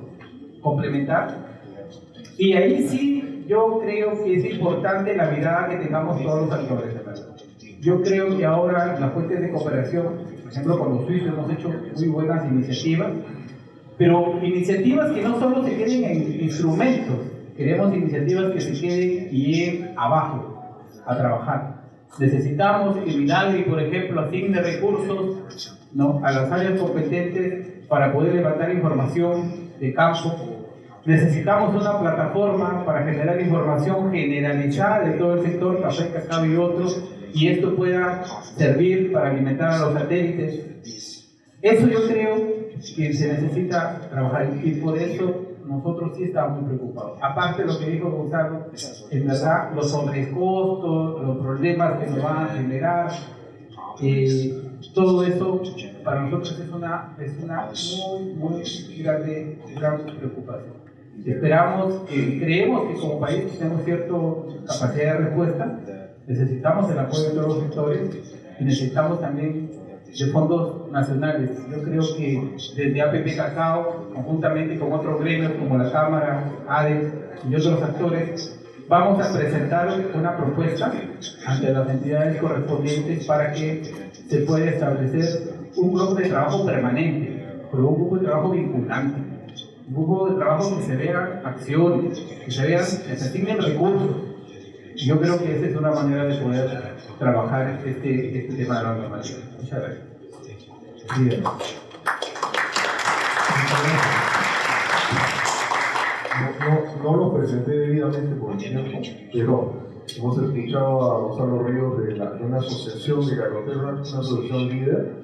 complementar, y ahí sí yo creo que es importante la mirada que tengamos todos los actores. Yo creo que ahora las fuentes de cooperación, por ejemplo con los suizos hemos hecho muy buenas iniciativas, pero iniciativas que no solo se queden en instrumentos, queremos iniciativas que se queden y lleguen abajo a trabajar. Necesitamos que Minagri, por ejemplo, asigne recursos, ¿no?, a las áreas competentes para poder levantar información de campo. Necesitamos una plataforma para generar información generalizada de todo el sector, café, cacao y otros, y esto pueda servir para alimentar a los satélites. Eso yo creo que se necesita trabajar, y por eso nosotros sí estamos muy preocupados. Aparte de lo que dijo Gonzalo, en verdad los sobrecostos, los problemas que nos van a generar, todo eso para nosotros es una muy gran preocupación. Esperamos, creemos que como país tenemos cierta capacidad de respuesta, necesitamos el apoyo de todos los sectores y necesitamos también de fondos nacionales. Yo creo que desde APP Cacao, conjuntamente con otros gremios como la Cámara, ADES y otros actores, vamos a presentar una propuesta ante las entidades correspondientes para que se pueda establecer un grupo de trabajo permanente, pero un grupo de trabajo vinculante, un grupo de trabajo que se vean acciones, que se asignen recursos. Y yo creo que esa es una manera de poder trabajar este tema de la normativa. Muchas gracias. Bien. No lo presenté debidamente por el tiempo, pero hemos escuchado a Gonzalo Ríos de una asociación de cacaoteros, una asociación líder,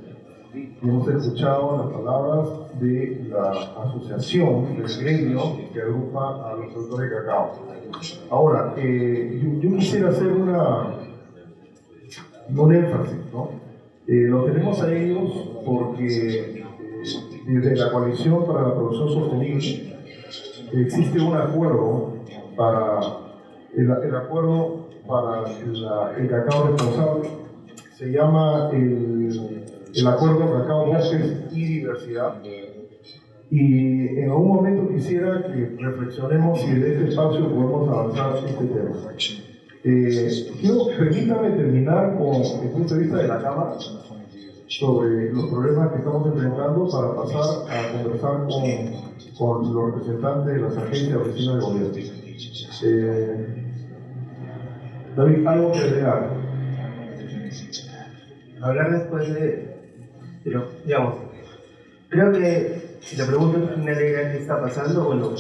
y hemos escuchado las palabras de la asociación del gremio que agrupa a los productores de cacao. Ahora, yo quisiera hacer un énfasis, ¿no? Lo tenemos a ellos porque desde la Coalición para la Producción Sostenible existe un acuerdo para el acuerdo para el cacao responsable. Se llama el Acuerdo Cacao, Bosques y Diversidad. Y en algún momento quisiera que reflexionemos si desde este espacio podemos avanzar este tema. Permítame terminar con el punto de vista de la Cámara sobre los problemas que estamos enfrentando para pasar a conversar con los representantes de las agencias de oficinas de gobierno. David, ¿algo que agregar? Hablar después pero, digamos, creo que si la pregunta original era qué está pasando, bueno,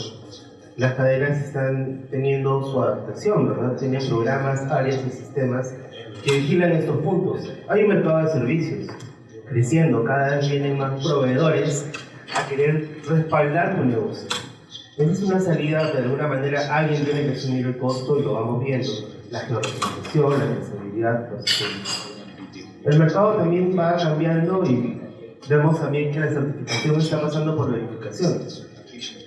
las cadenas están teniendo su adaptación, ¿verdad? Tienen programas, áreas y sistemas que vigilan estos puntos. Hay un mercado de servicios creciendo, cada vez vienen más proveedores a querer respaldar tu negocio. Esa es una salida que de alguna manera alguien tiene que asumir el costo y lo vamos viendo. La georregistración, la trazabilidad, los sistemas. El mercado también va cambiando y vemos también que la certificación está pasando por verificación.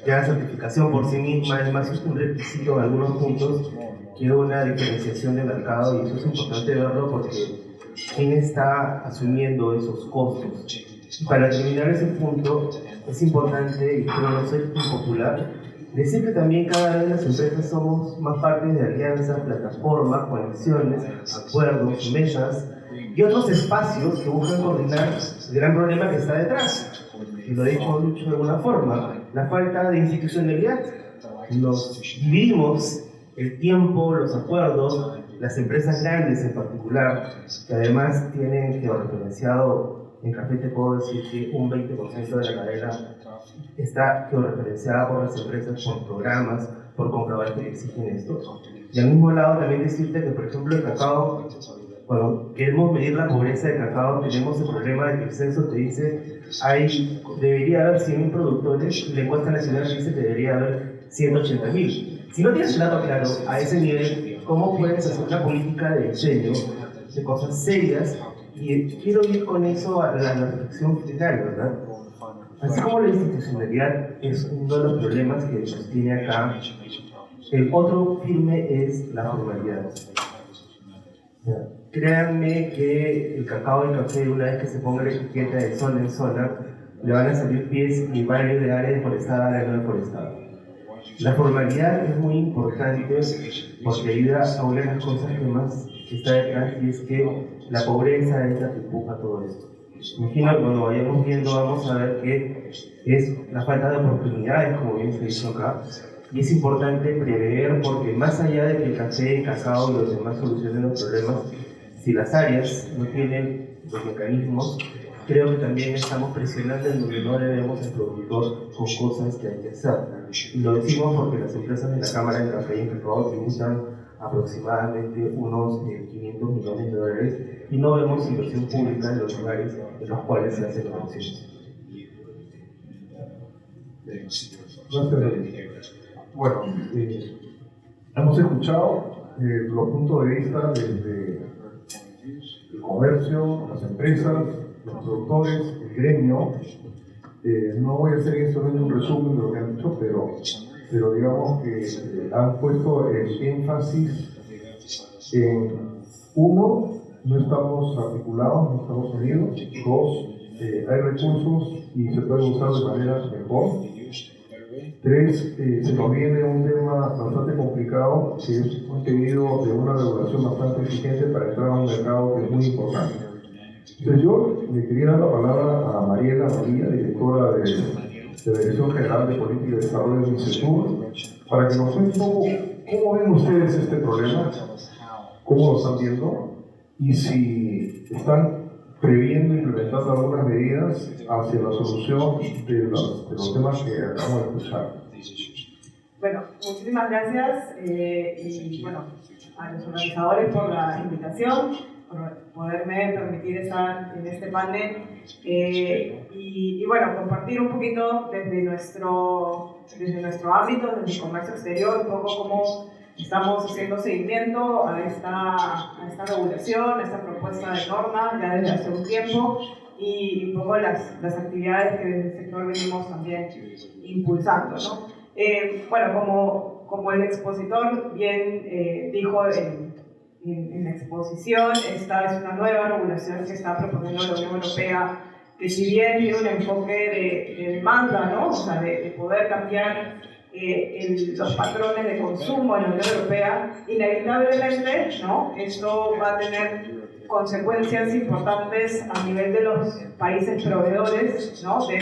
Ya la certificación por sí misma, además, es un requisito en algunos puntos que una diferenciación de mercado, y eso es importante verlo porque quién está asumiendo esos costos. Para terminar ese punto, es importante, y creo no ser impopular, decir que también cada vez las empresas somos más partes de alianzas, plataformas, conexiones, acuerdos, mesas y otros espacios que buscan coordinar el gran problema que está detrás. Y lo he dicho mucho de alguna forma, la falta de institucionalidad. Nos dividimos el tiempo, los acuerdos, las empresas grandes en particular, que además tienen georreferenciado, en café te puedo decir que un 20% de la cadena está georreferenciada por las empresas, por programas, por comprobantes que exigen esto. Y al mismo lado también decirte que, por ejemplo, el cacao, cuando queremos medir la pobreza de cacao, tenemos el problema de que el censo te dice debería haber 100.000 productores y la encuesta nacional dice que debería haber 180.000. Si no tienes el dato claro a ese nivel, ¿cómo puedes hacer una política de diseño de cosas serias? Y quiero ir con eso a la reflexión final, ¿verdad? Así como la institucionalidad es uno de los problemas que nos tiene acá, El otro firme es la formalidad. Créanme que el cacao y el café, una vez que se ponga la etiqueta de zona en zona, le van a salir pies y va a ir de área deforestada a área no deforestada. La formalidad es muy importante porque ayuda a una de las cosas que más está detrás, y es que la pobreza es la que empuja todo esto. Imagino que cuando vayamos viendo vamos a ver que es la falta de oportunidades, como bien se dijo acá, y es importante prever porque más allá de que el café, el cacao y los demás solucionen los problemas, si las áreas no tienen los mecanismos, creo que también estamos presionando en donde no debemos el productor con cosas que hay que hacer. Y lo decimos porque las empresas de la Cámara de Café y Cacao tributan aproximadamente unos 500 millones de dólares y no vemos inversión pública en los lugares en los cuales se hacen inversiones. Gracias. Bueno, hemos escuchado los puntos de vista desde el comercio, las empresas, los productores, el gremio. No voy a hacer solamente un resumen de lo que han dicho, pero digamos que han puesto el énfasis en uno, no estamos articulados, no estamos unidos. Dos, hay recursos y se pueden usar de manera mejor. Tres, se nos viene un tema bastante complicado, que es un pedido de una regulación bastante exigente para entrar a un mercado que es muy importante. Entonces yo le quería dar la palabra a Mariela María, directora de la Dirección General de Política y Desarrollo del INCETUR, para que nos cuente un poco cómo ven ustedes este problema, cómo lo están viendo y si están previendo implementando algunas medidas hacia la solución de los temas que acabamos de escuchar. Bueno, muchísimas gracias y bueno, a los organizadores por la invitación, por poderme permitir estar en este panel y bueno, compartir un poquito desde nuestro ámbito, desde el comercio exterior, un poco cómo estamos haciendo seguimiento a esta regulación, a esta propuesta de norma ya desde hace un tiempo y un poco las actividades que desde el sector venimos también impulsando, ¿no? Bueno, como el expositor bien dijo en la exposición, esta es una nueva regulación que está proponiendo la Unión Europea, que si bien tiene un enfoque de demanda, ¿no? O sea, de poder cambiar los patrones de consumo en la Unión Europea, inevitablemente, ¿no? Esto va a tener consecuencias importantes a nivel de los países proveedores, ¿no? de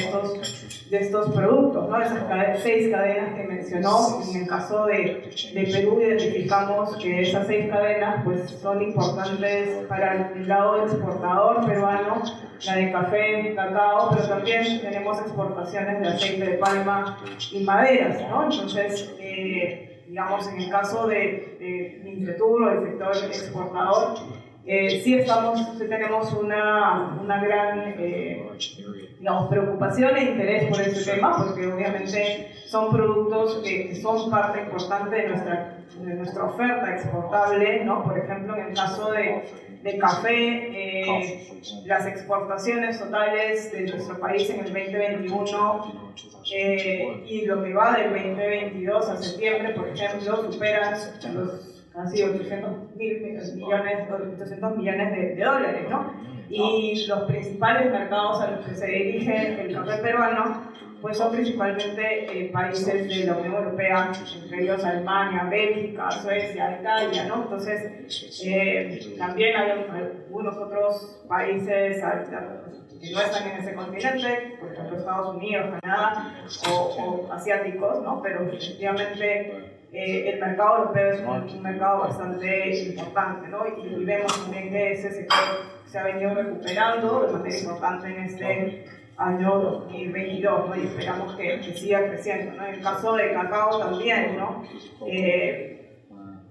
estos productos, ¿no? Esas 6 cadenas que mencionó. En el caso de Perú identificamos que esas 6 cadenas pues, son importantes para el lado exportador peruano, la de café, cacao, pero también tenemos exportaciones de aceite de palma y maderas, ¿no? Entonces, digamos, en el caso de INCETUR o del sector exportador, sí tenemos una gran digamos, preocupación e interés por este tema, porque obviamente son productos que son parte importante de nuestra oferta exportable, ¿no? Por ejemplo, en el caso de café, las exportaciones totales de nuestro país en el 2021 y lo que va del 2022 a septiembre, por ejemplo, superan los casi 800 millones de dólares, ¿no? Y los principales mercados a los que se dirige el café peruano pues son principalmente países de la Unión Europea, entre ellos Alemania, Bélgica, Suecia, Italia, ¿no? Entonces, también hay algunos otros países que no están en ese continente, por ejemplo Estados Unidos, Canadá o asiáticos, ¿no? Pero efectivamente el mercado europeo es un mercado bastante importante, ¿no? Y vemos también que ese sector se ha venido recuperando de manera importante en este año 2022, ¿no? Y esperamos que siga creciendo, ¿no? En el caso de cacao también, ¿no?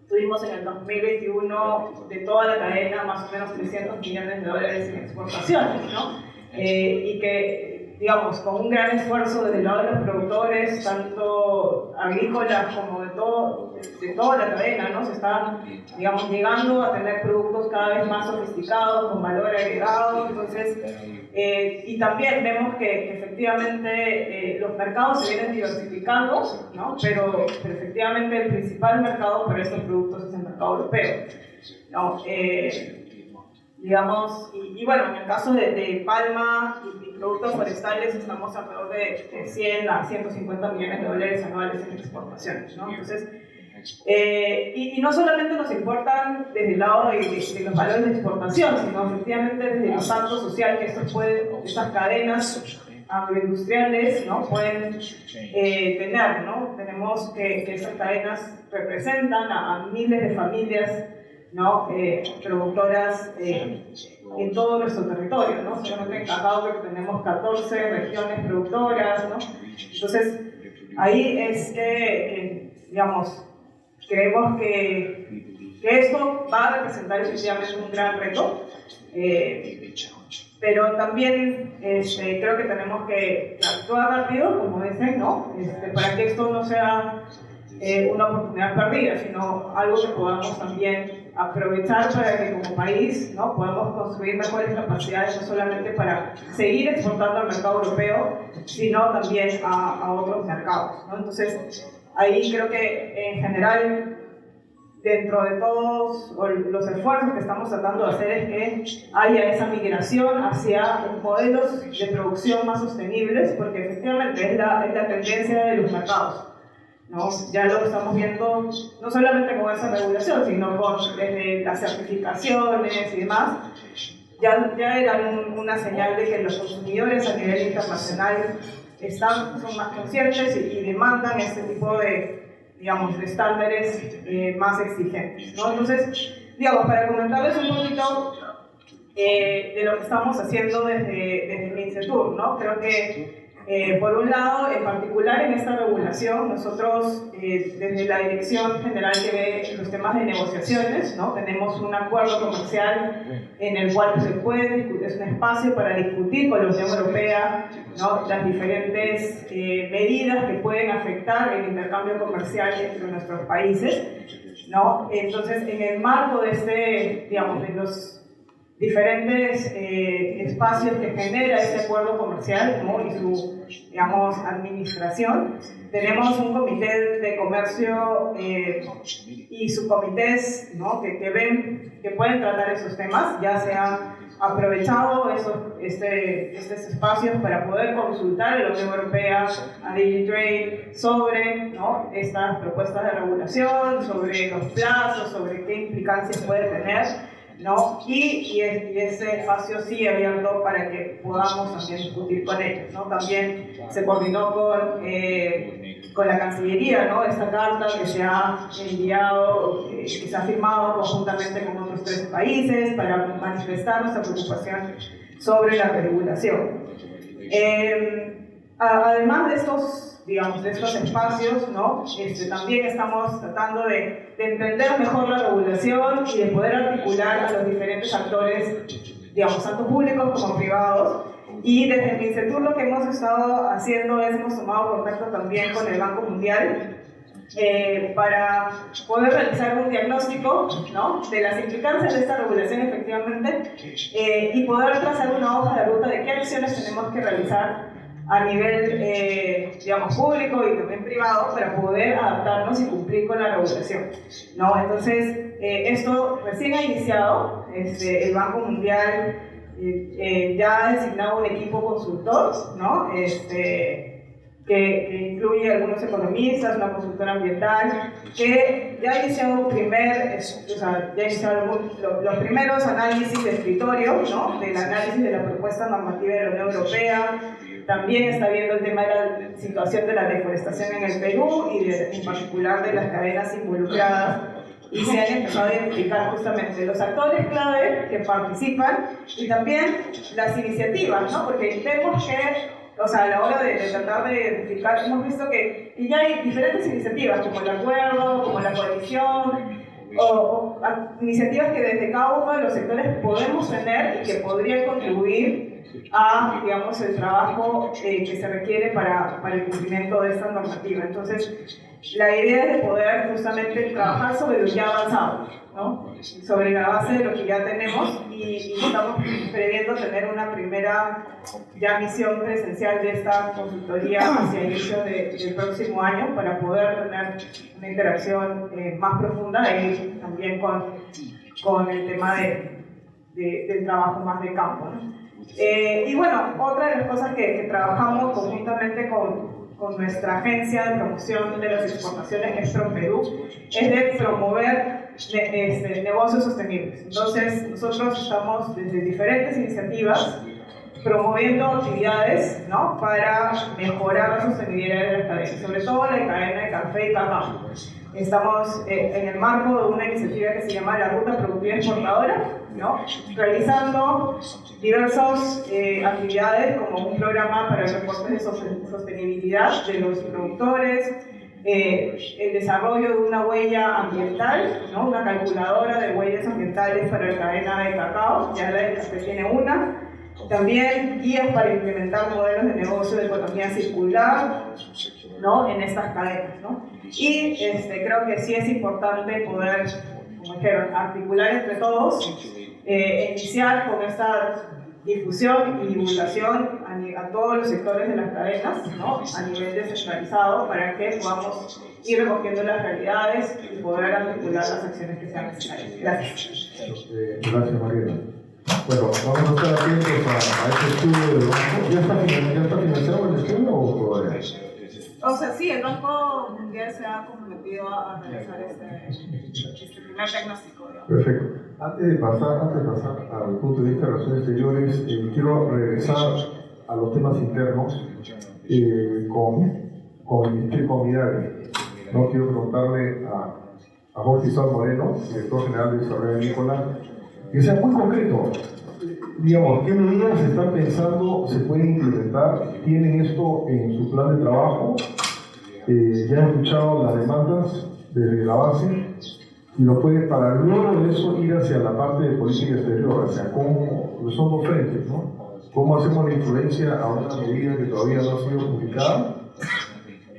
Tuvimos en el 2021 de toda la cadena más o menos $300 millones en exportaciones, ¿no? Y que digamos, con un gran esfuerzo desde el lado de los productores, tanto agrícolas como de toda la cadena, ¿no? Se está, digamos, llegando a tener productos cada vez más sofisticados, con valor agregado. Entonces, y también vemos que efectivamente los mercados se vienen diversificando, ¿no? Pero efectivamente el principal mercado para estos productos es el mercado europeo, ¿no? Digamos, y bueno, en el caso de palma y productos forestales estamos alrededor de 100 a 150 millones de dólares anuales en exportaciones, ¿no? Entonces, y no solamente nos importan desde el lado de los valores de exportación, sino efectivamente desde el impacto social que estas cadenas agroindustriales, ¿no? pueden tener, ¿no? Tenemos que estas cadenas representan a miles de familias, ¿no? Productoras en todo nuestro territorio, ¿no? Solamente en Cacao creo que tenemos 14 regiones productoras, ¿no? Entonces, ahí es que digamos, creemos que esto va a representar efectivamente un gran reto, pero también creo que tenemos que actuar rápido, como dicen, ¿no? Para que esto no sea una oportunidad perdida, sino algo que podamos también aprovechar para que como país, ¿no? podamos construir mejores capacidades, no solamente para seguir exportando al mercado europeo, sino también a otros mercados, ¿no? Entonces, ahí creo que en general, dentro de todos los esfuerzos que estamos tratando de hacer, es que haya esa migración hacia modelos de producción más sostenibles, porque efectivamente es la tendencia de los mercados, ¿no? Ya lo estamos viendo no solamente con esa regulación, sino desde las certificaciones y demás. Ya eran una señal de que los consumidores a nivel internacional son más conscientes y demandan este tipo de, digamos, de estándares más exigentes, ¿no? Entonces, digamos, para comentarles un poquito de lo que estamos haciendo desde Mincetur, ¿no? Creo que por un lado, en particular en esta regulación, nosotros desde la Dirección General que ve los temas de negociaciones, ¿no? tenemos un acuerdo comercial en el cual se puede es un espacio para discutir con la Unión Europea, ¿no? las diferentes medidas que pueden afectar el intercambio comercial entre nuestros países, ¿no? Entonces, en el marco de digamos, de los diferentes espacios que genera este acuerdo comercial, ¿no? y su, digamos, administración. Tenemos un comité de comercio y subcomités, ¿no? que pueden tratar esos temas. Ya se han aprovechado estos espacios para poder consultar a la Unión Europea, a DigiTrade, sobre, ¿no? estas propuestas de regulación, sobre los plazos, sobre qué implicancias puede tener, ¿no? y ese espacio sí abierto para que podamos también discutir con ellos, ¿no? También se coordinó con la Cancillería, ¿no? esta carta que se ha enviado, que se ha firmado conjuntamente con otros 13 países para manifestar nuestra preocupación sobre la regulación. Además de estos, digamos, de estos espacios, ¿no? También estamos tratando de entender mejor la regulación y de poder articular a los diferentes actores, digamos, tanto públicos como privados. Y desde Mincetur lo que hemos estado haciendo es, hemos tomado contacto también con el Banco Mundial para poder realizar un diagnóstico, ¿no? de las implicancias de esta regulación efectivamente y poder trazar una hoja de ruta de qué acciones tenemos que realizar a nivel, digamos, público y también privado para poder adaptarnos y cumplir con la regulación, ¿no? Entonces, esto recién ha iniciado, el Banco Mundial ya ha designado un equipo consultor, ¿no? Que incluye algunos economistas, una consultora ambiental, que ya ha iniciado los primeros análisis de escritorio, ¿no? del análisis de la propuesta normativa de la Unión Europea. También está viendo el tema de la situación de la deforestación en el Perú y en particular de las cadenas involucradas, y se han empezado a identificar justamente los actores clave que participan y también las iniciativas, ¿no? Porque vemos que, o sea, a la hora de tratar de identificar, hemos visto que ya hay diferentes iniciativas, como el acuerdo, como la coalición, o iniciativas que desde cada uno de los sectores podemos tener y que podrían contribuir a, digamos, el trabajo que se requiere para el cumplimiento de esta normativa. Entonces, la idea es de poder justamente trabajar sobre lo ya avanzado, ¿no? Sobre la base de lo que ya tenemos y estamos previendo tener una primera ya misión presencial de esta consultoría hacia el inicio del próximo año para poder tener una interacción más profunda y también con el tema del trabajo más de campo, ¿no? Y bueno, otra de las cosas que trabajamos conjuntamente con nuestra agencia de promoción de las exportaciones, que es ProPerú, es de promover negocios sostenibles. Entonces, nosotros estamos desde diferentes iniciativas promoviendo actividades, ¿no?, para mejorar la sostenibilidad de las cadenas, sobre todo la cadena de café y cacao. Estamos en el marco de una iniciativa que se llama la Ruta Productiva Exportadora, ¿no?, realizando diversas actividades como un programa para el reporte de sostenibilidad de los productores, el desarrollo de una huella ambiental, ¿no?, una calculadora de huellas ambientales para la cadena de cacao, ya la de café tiene una. También guías para implementar modelos de negocio de economía circular, ¿no?, en estas cadenas, ¿no? Y creo que sí es importante poder, como dijeron, articular entre todos, iniciar con esta difusión y divulgación a todos los sectores de las cadenas, ¿no?, a nivel descentralizado, para que podamos ir recogiendo las realidades y poder articular las acciones que sean necesarias. Gracias. Gracias, Mariela. Bueno, vamos a estar atentos a este estudio del banco. ¿Ya está financiado el estudio o todavía? O sea, sí, el Banco Mundial se ha comprometido a realizar este primer diagnóstico, digamos. Perfecto. Antes de pasar al punto de vista de relaciones exteriores, quiero regresar a los temas internos con el Ministerio Comunitario. No quiero preguntarle a Jorge Isaac Moreno, director general de Desarrollo Agrícola, que sea muy concreto. Digamos, ¿qué medidas se están pensando, se pueden implementar? ¿Tienen esto en su plan de trabajo? Ya han escuchado las demandas desde la base y lo puede, para luego de eso, ir hacia la parte de política exterior, hacia cómo, son dos frentes, ¿no? ¿Cómo hacemos la influencia a una medida que todavía no ha sido publicada?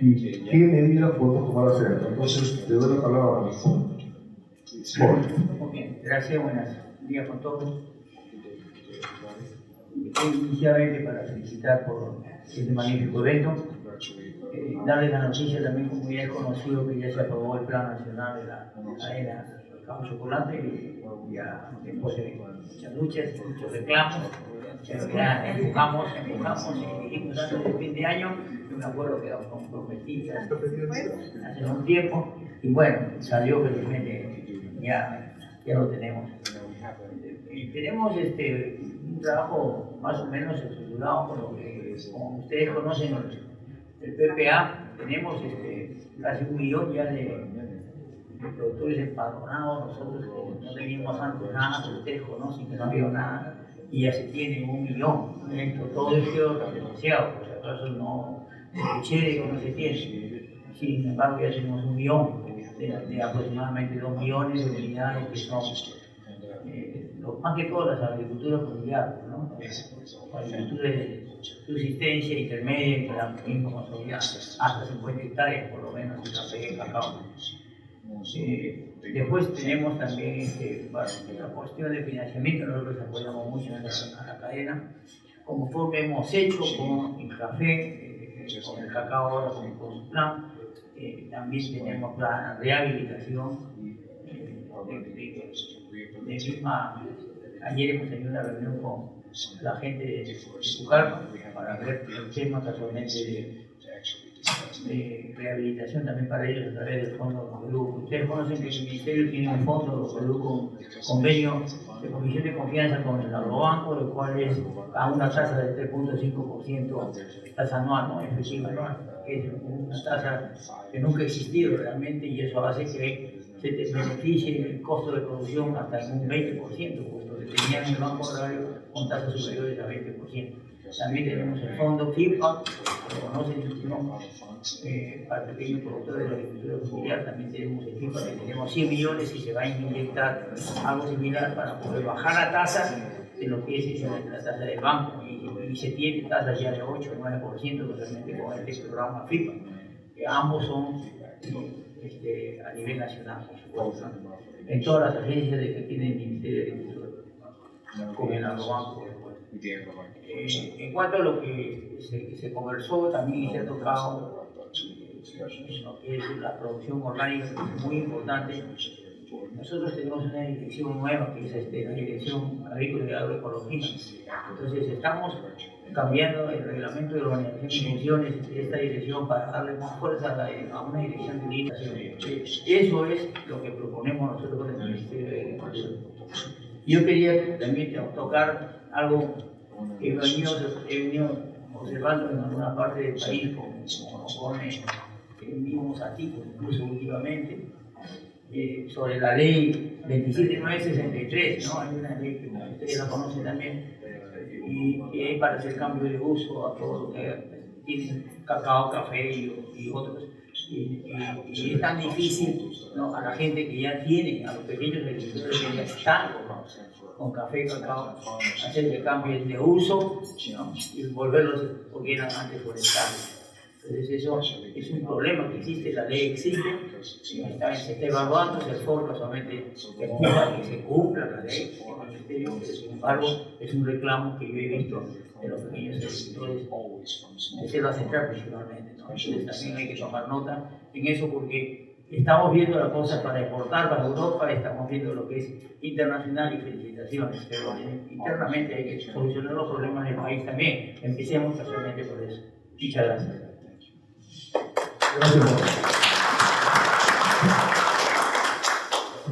¿Y qué medidas podemos tomar hacia eso? Entonces, le doy la palabra a Jorge. Gracias, buenos días con todos. Inicialmente para felicitar por este magnífico evento, darles la noticia también, como ya es conocido, que ya se aprobó el Plan Nacional de la cadena Cacao Chocolate, y ya después de muchas luchas, muchos reclamos, ya empujamos y dijimos antes del fin de año. Yo me acuerdo que nos comprometí hace un tiempo, y bueno, salió felizmente, ya lo tenemos. Tenemos un trabajo más o menos estructurado, por lo que, como ustedes conocen, el PPA, tenemos casi 1 millón ya de productores empadronados. Nosotros no teníamos antes nada, pero ustedes conocen que no había nada, y ya se tiene 1 millón. Todo esto referenciado, por si acaso no escuché de que no se tiene. Sin embargo, ya tenemos 1 millón de aproximadamente 2 millones de unidades que son más que todas las agriculturas familiares, ¿no? Agricultura de subsistencia intermedia, que dan mismo consolidada, hasta 50 hectáreas por lo menos de café y cacao. Después tenemos también la cuestión de financiamiento. Nosotros apoyamos mucho a la cadena, conforme hemos hecho con el café, con el cacao ahora con su plan. También tenemos la rehabilitación de misma. Ayer hemos tenido una reunión con la gente de Pucarpa para ver el tema casualmente de rehabilitación también para ellos a través del Fondo Perú. Ustedes conocen que el Ministerio tiene un fondo Perú con convenio de comisión de confianza con el Agrobanco, el cual es a una tasa de 3.5% tasa anual, ¿no? Efectiva anual, que es una tasa que nunca ha existido realmente, y eso hace que se te beneficie el costo de producción hasta en un 20%, puesto que tenían el Banco Agrario con tasas superiores a 20%. También tenemos el fondo FIPA, que conocen, ¿no? Para pequeños productores de la agricultura familiar. También tenemos el FIPA, que tenemos 100 millones y se va a inyectar algo similar para poder bajar la tasa de lo que es la tasa del banco. y se tiene tasas ya de 8 o 9% realmente con este programa FIPA. Ambos son a nivel nacional, por supuesto, en todas las agencias que tiene el Ministerio de Agricultura, con el Agrobanco. En cuanto a lo que se conversó, también se ha tocado lo que es la producción orgánica, que es muy importante. Nosotros tenemos una dirección nueva, que es la Dirección Agrícola y Agroecología. Entonces estamos cambiando el reglamento de organización y funciones de esta dirección para darle más fuerza a una dirección de limitación. Eso es lo que proponemos nosotros con el Ministerio de Agricultura. Yo quería también tocar algo que he venido observando en alguna parte del país, con mismos artículos, incluso últimamente, sobre la ley 27963, ¿no? Hay una ley que ustedes la conocen también, y hay para hacer cambio de uso a todo lo que tienen cacao, café y otros. Y es tan difícil, ¿no? A la gente que ya tiene, a los pequeños agricultores que ya están con café y cacao, hacer el cambio de uso, ¿no? Y volverlos porque eran antes forestales. Entonces eso es un problema que existe, la ley existe, se está evaluando, se esfuerza solamente empuja que se cumpla la ley. Sin embargo, es un reclamo que yo he visto de los pequeños agricultores de Selva Central principalmente, ¿no? Entonces también hay que tomar nota en eso porque estamos viendo las cosas para exportar para Europa, estamos viendo lo que es internacional y felicitaciones, pero internamente hay que solucionar los problemas del país también. Empecemos casualmente por eso. Muchas gracias. Gracias.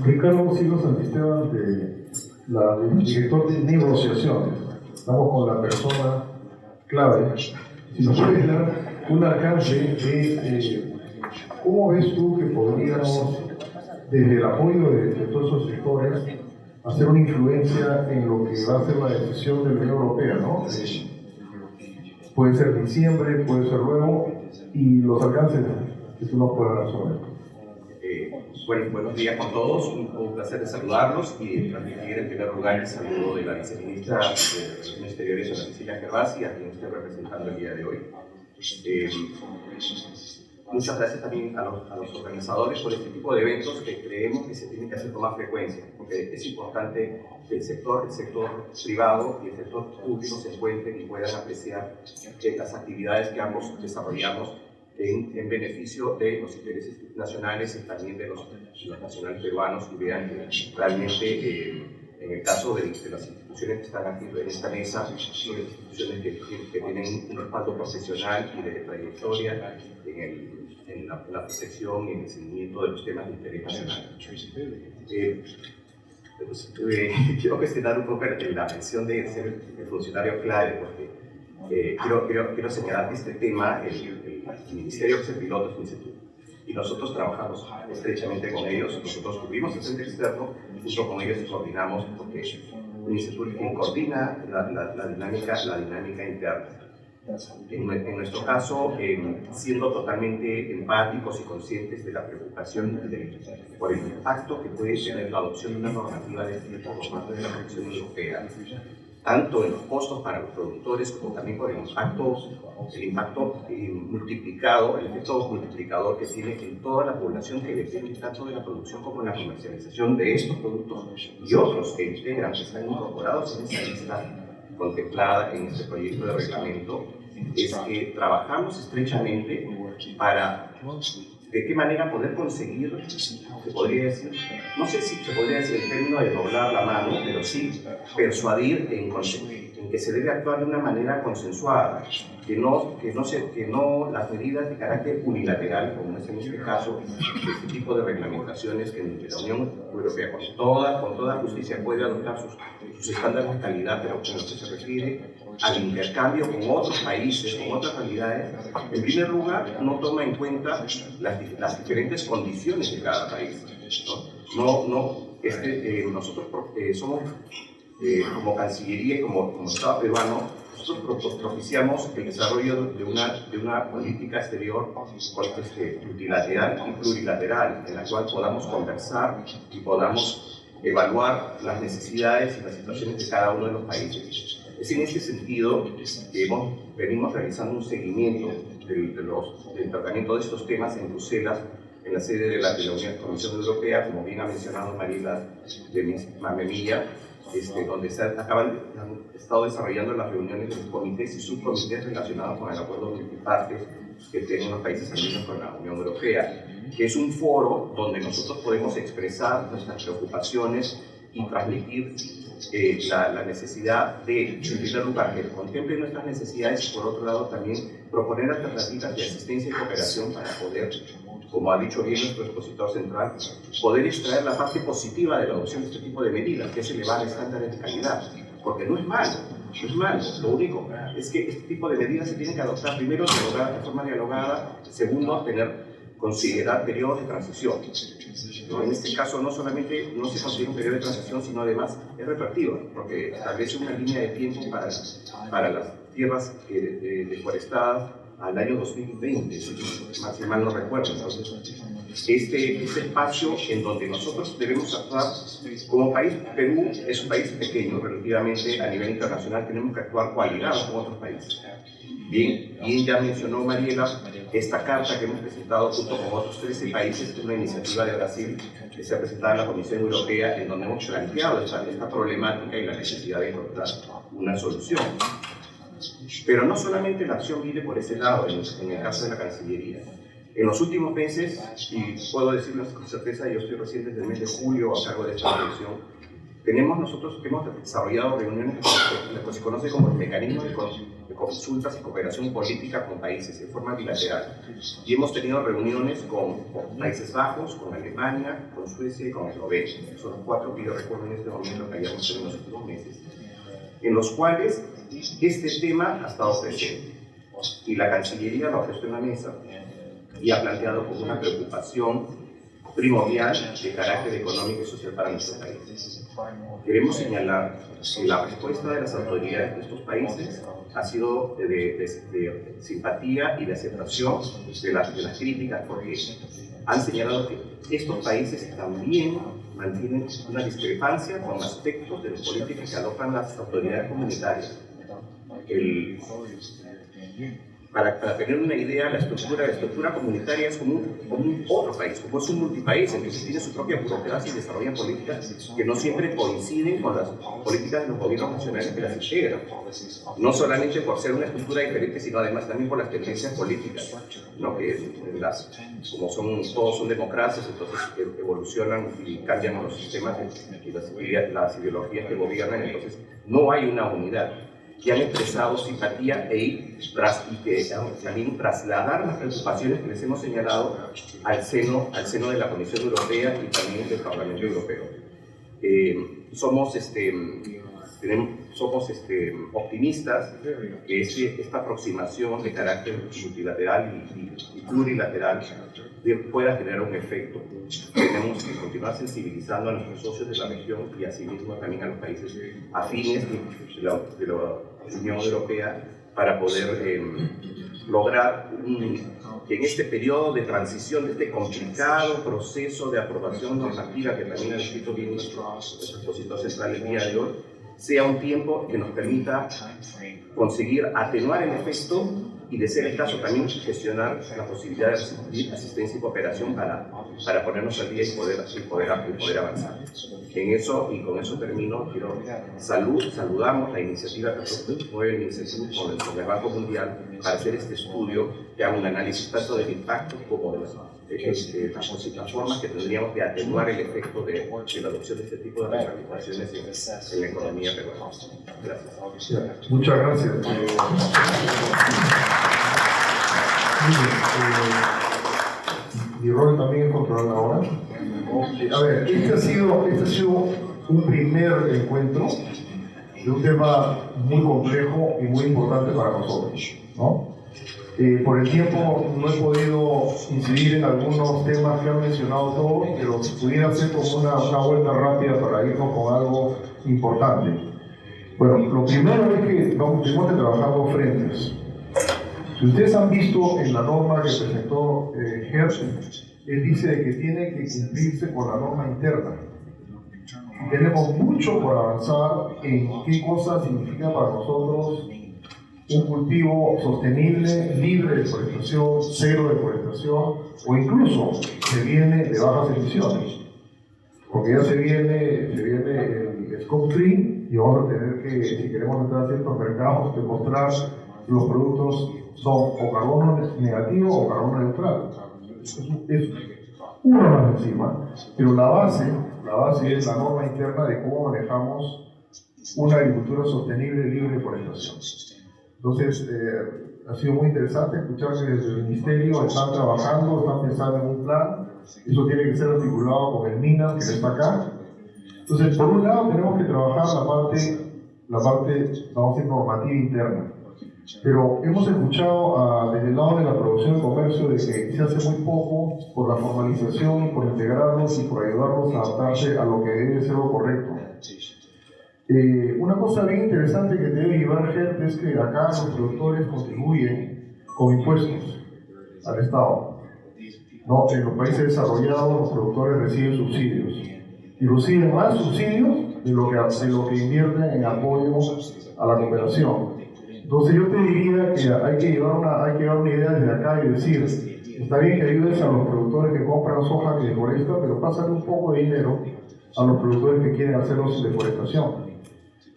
Ricardo Silva Santisteban, director de negociaciones. Estamos con la persona clave. Si nos puedes dar un alcance de cómo ves tú que podríamos, desde el apoyo de todos esos sectores, hacer una influencia en lo que va a ser la decisión de la Unión Europea, ¿no? Puede ser diciembre, puede ser luego, y los alcances que tú nos puedas dar sobre esto. Bueno, buenos días con todos, un placer de saludarlos y transmitir en primer lugar el saludo de la viceministra de Relaciones Exteriores, Ana Cecilia Gervasi, a quien estoy representando el día de hoy. Muchas gracias también a los organizadores por este tipo de eventos que creemos que se tienen que hacer con más frecuencia, porque es importante que el sector privado y el sector público se encuentren y puedan apreciar las actividades que ambos desarrollamos en beneficio de los intereses nacionales y también de los nacionales peruanos, y vean que realmente en el caso de las instituciones que están aquí en esta mesa, son instituciones que tienen un respaldo profesional y de trayectoria en la protección y en el seguimiento de los temas de interés nacional. Quiero cuestionar un poco la mención de ser el funcionario clave, porque quiero señalar que este tema, el Ministerio que es el piloto, es MINCETUR, y nosotros trabajamos estrechamente con ellos. Nosotros tuvimos el centro externo, junto con ellos coordinamos, porque MINCETUR es quien coordina la dinámica interna. En nuestro caso, siendo totalmente empáticos y conscientes de la preocupación por el impacto que puede tener la adopción de una normativa de este tipo por parte de la Comisión Europea, tanto en los costos para los productores como también por el impacto multiplicado, el efecto multiplicador que tiene en toda la población que depende tanto de la producción como de la comercialización de estos productos y otros que integran, que están incorporados en esa lista contemplada en este proyecto de reglamento, es que trabajamos estrechamente para de qué manera poder conseguir, se podría decir, no sé si se podría decir el término de doblar la mano, pero sí persuadir en que se debe actuar de una manera consensuada, que no las medidas de carácter unilateral, como es en este caso, este tipo de reglamentaciones que la Unión Europea con toda justicia puede adoptar sus estándares de calidad, pero en lo que se refiere al intercambio con otros países, con otras realidades, en primer lugar no toma en cuenta las diferentes condiciones de cada país. Nosotros somos como Cancillería y como Estado peruano, nosotros propiciamos el desarrollo de una política exterior multilateral y plurilateral, en la cual podamos conversar y podamos evaluar las necesidades y las situaciones de cada uno de los países. Es en este sentido que venimos realizando un seguimiento del tratamiento de estos temas en Bruselas, en la sede de la Comisión Europea, como bien ha mencionado Mariela de Mamemilla, donde han estado desarrollando las reuniones de los comités y subcomités relacionados con el acuerdo multipartes que tienen los países andinos con la Unión Europea, que es un foro donde nosotros podemos expresar nuestras preocupaciones y transmitir la necesidad de, en primer lugar, que contemple nuestras necesidades y por otro lado también proponer alternativas de asistencia y cooperación para poder, como ha dicho bien nuestro expositor central, poder extraer la parte positiva de la adopción de este tipo de medidas, que es elevar estándares de calidad, porque no es malo, no es malo, lo único es que este tipo de medidas se tienen que adoptar primero de forma dialogada, segundo, considerar periodos de transición. ¿No? En este caso no solamente no se considera un periodo de transición, sino además es retroactivo, porque establece una línea de tiempo para las tierras deforestadas al año 2020, si mal no recuerdo. Entonces, este espacio en donde nosotros debemos actuar como país, Perú es un país pequeño relativamente a nivel internacional, tenemos que actuar coaligados con otros países. Bien ya mencionó Mariela, esta carta que hemos presentado junto con otros 13 países es una iniciativa de Brasil que se ha presentado en la Comisión Europea, en donde hemos planteado esta problemática y la necesidad de encontrar una solución. Pero no solamente la acción viene por ese lado, en el caso de la Cancillería. En los últimos meses, y puedo decirles con certeza, yo estoy recién desde el mes de julio a cargo de esta dirección, nosotros hemos desarrollado reuniones que se conoce como el mecanismo de consultas y cooperación política con países en forma bilateral. Y hemos tenido reuniones con Países Bajos, con Alemania, con Suecia y con Eslovenia. Son los 4 que yo recuerdo en este momento que hayamos tenido en los últimos meses, en los cuales este tema ha estado presente. Y la Cancillería lo ha puesto en la mesa y ha planteado como una preocupación primordial de carácter económico y social para nuestro país. Queremos señalar que la respuesta de las autoridades de estos países ha sido de simpatía y de aceptación de las críticas, porque han señalado que estos países también mantienen una discrepancia con aspectos de las políticas que adoptan las autoridades comunitarias. Para tener una idea, la estructura comunitaria es como un otro país, como es un multipaís, entonces tiene su propia burocracia y desarrolla políticas que no siempre coinciden con las políticas de los gobiernos nacionales que las integran. No solamente por ser una estructura diferente, sino además también por las tendencias políticas, ¿no? Que como todos son democracias, entonces evolucionan y cambian los sistemas y las ideologías que gobiernan, entonces no hay una unidad. Que han expresado simpatía y que también trasladar las preocupaciones que les hemos señalado al seno de la Comisión Europea y también del Parlamento Europeo. Somos optimistas que esta aproximación de carácter multilateral y plurilateral pueda generar un efecto. Tenemos que continuar sensibilizando a nuestros socios de la región y asimismo también a los países afines de la Unión Europea para poder lograr que en este periodo de transición, de este complicado proceso de aprobación normativa que también ha descrito bien nuestro expositor central el día de hoy, sea un tiempo que nos permita conseguir atenuar el efecto y, de ser el caso, también gestionar la posibilidad de recibir asistencia y cooperación para ponernos al día y poder avanzar. En eso, y con eso termino, saludamos la iniciativa que promueve el INSESUR con el Banco Mundial para hacer este estudio que haga un análisis tanto del impacto como de las formas que tendríamos de atenuar el efecto de la adopción de este tipo de reglamentaciones en la economía peruana. Gracias. Muchas gracias. Mi rol también es controlar la hora. A ver, este ha sido un primer encuentro de un tema muy complejo y muy importante para nosotros, ¿no? Por el tiempo no he podido incidir en algunos temas que han mencionado todos, pero si pudiera hacer como una vuelta rápida para irnos con algo importante. Bueno, lo primero es que tenemos que trabajar dos frentes. Si ustedes han visto en la norma que presentó Herschel, él dice que tiene que cumplirse con la norma interna. Tenemos mucho por avanzar en qué cosa significa para nosotros un cultivo sostenible, libre de deforestación, cero deforestación, o incluso se viene de bajas emisiones. Porque ya se viene el Scope 3 y vamos a tener que, si queremos entrar a ciertos mercados, demostrar que los productos son o carbono negativo o carbono neutral. Es uno más encima, pero la base es la norma interna de cómo manejamos una agricultura sostenible libre de deforestación. Entonces, ha sido muy interesante escuchar que desde el Ministerio están trabajando, están pensando en un plan. Eso tiene que ser articulado con el MINAM, que no está acá. Entonces, por un lado, tenemos que trabajar la parte vamos a decir, normativa interna. Pero hemos escuchado desde el lado de la producción y comercio de que se hace muy poco por la formalización, por integrarlos y por ayudarlos a adaptarse a lo que debe ser lo correcto. Una cosa bien interesante que debe llevar gente es que acá los productores contribuyen con impuestos al Estado. ¿No? En los países desarrollados los productores reciben subsidios y reciben más subsidios de lo que invierten en apoyo a la cooperación. Entonces yo te diría que hay que llevar una idea desde acá y decir, está bien que ayudes a los productores que compran soja que deforesta, pero pásale un poco de dinero a los productores que quieren hacerlo sin deforestación,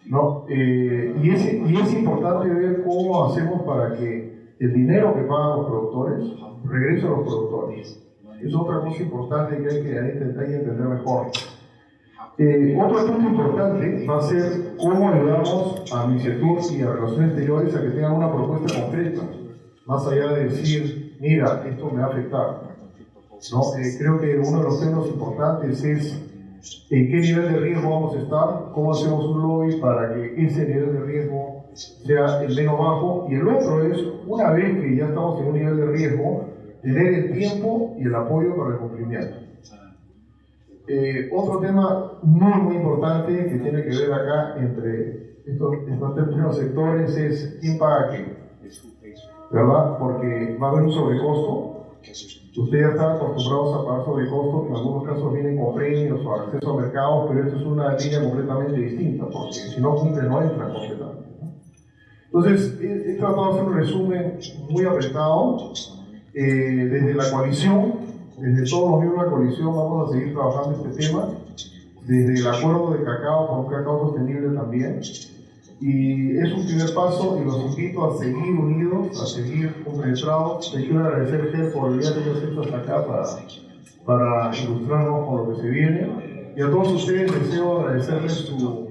¿no? Y es importante ver cómo hacemos para que el dinero que pagan los productores regrese a los productores. Es otra cosa importante que hay que entender mejor. Otro punto importante va a ser cómo ayudamos a MINCETUR y a Relaciones Exteriores a que tengan una propuesta concreta, más allá de decir, mira, esto me va a afectar. ¿No? Creo que uno de los temas importantes es en qué nivel de riesgo vamos a estar, cómo hacemos un lobby para que ese nivel de riesgo sea el menos bajo, y el otro es, una vez que ya estamos en un nivel de riesgo, tener el tiempo y el apoyo para el cumplimiento. Otro tema muy importante que tiene que ver acá entre estos tres primeros sectores es quién paga qué, ¿verdad? Porque va a haber un sobrecosto. Ustedes ya están acostumbrados a pagar sobrecostos, que en algunos casos vienen con premios o acceso a mercados, pero esto es una línea completamente distinta, porque si no cumple no entran completamente, ¿no? Entonces, he tratado de hacer un resumen muy apretado. Desde la coalición, desde todos los miembros de la coalición vamos a seguir trabajando este tema, desde el acuerdo de cacao por un cacao sostenible también, y es un primer paso y los invito a seguir unidos, a seguir compenetrados. Les quiero agradecer, Ger, por el viaje que has hecho hasta acá para ilustrarnos con lo que se viene, y a todos ustedes deseo agradecerles su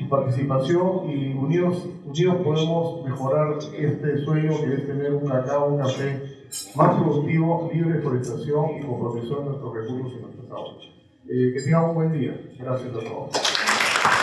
participación, y unidos podemos mejorar este sueño que es tener un cacao, un café más productivo, libre de deforestación y con protección de nuestros recursos y nuestras aguas. Que tengan un buen día. Gracias a todos.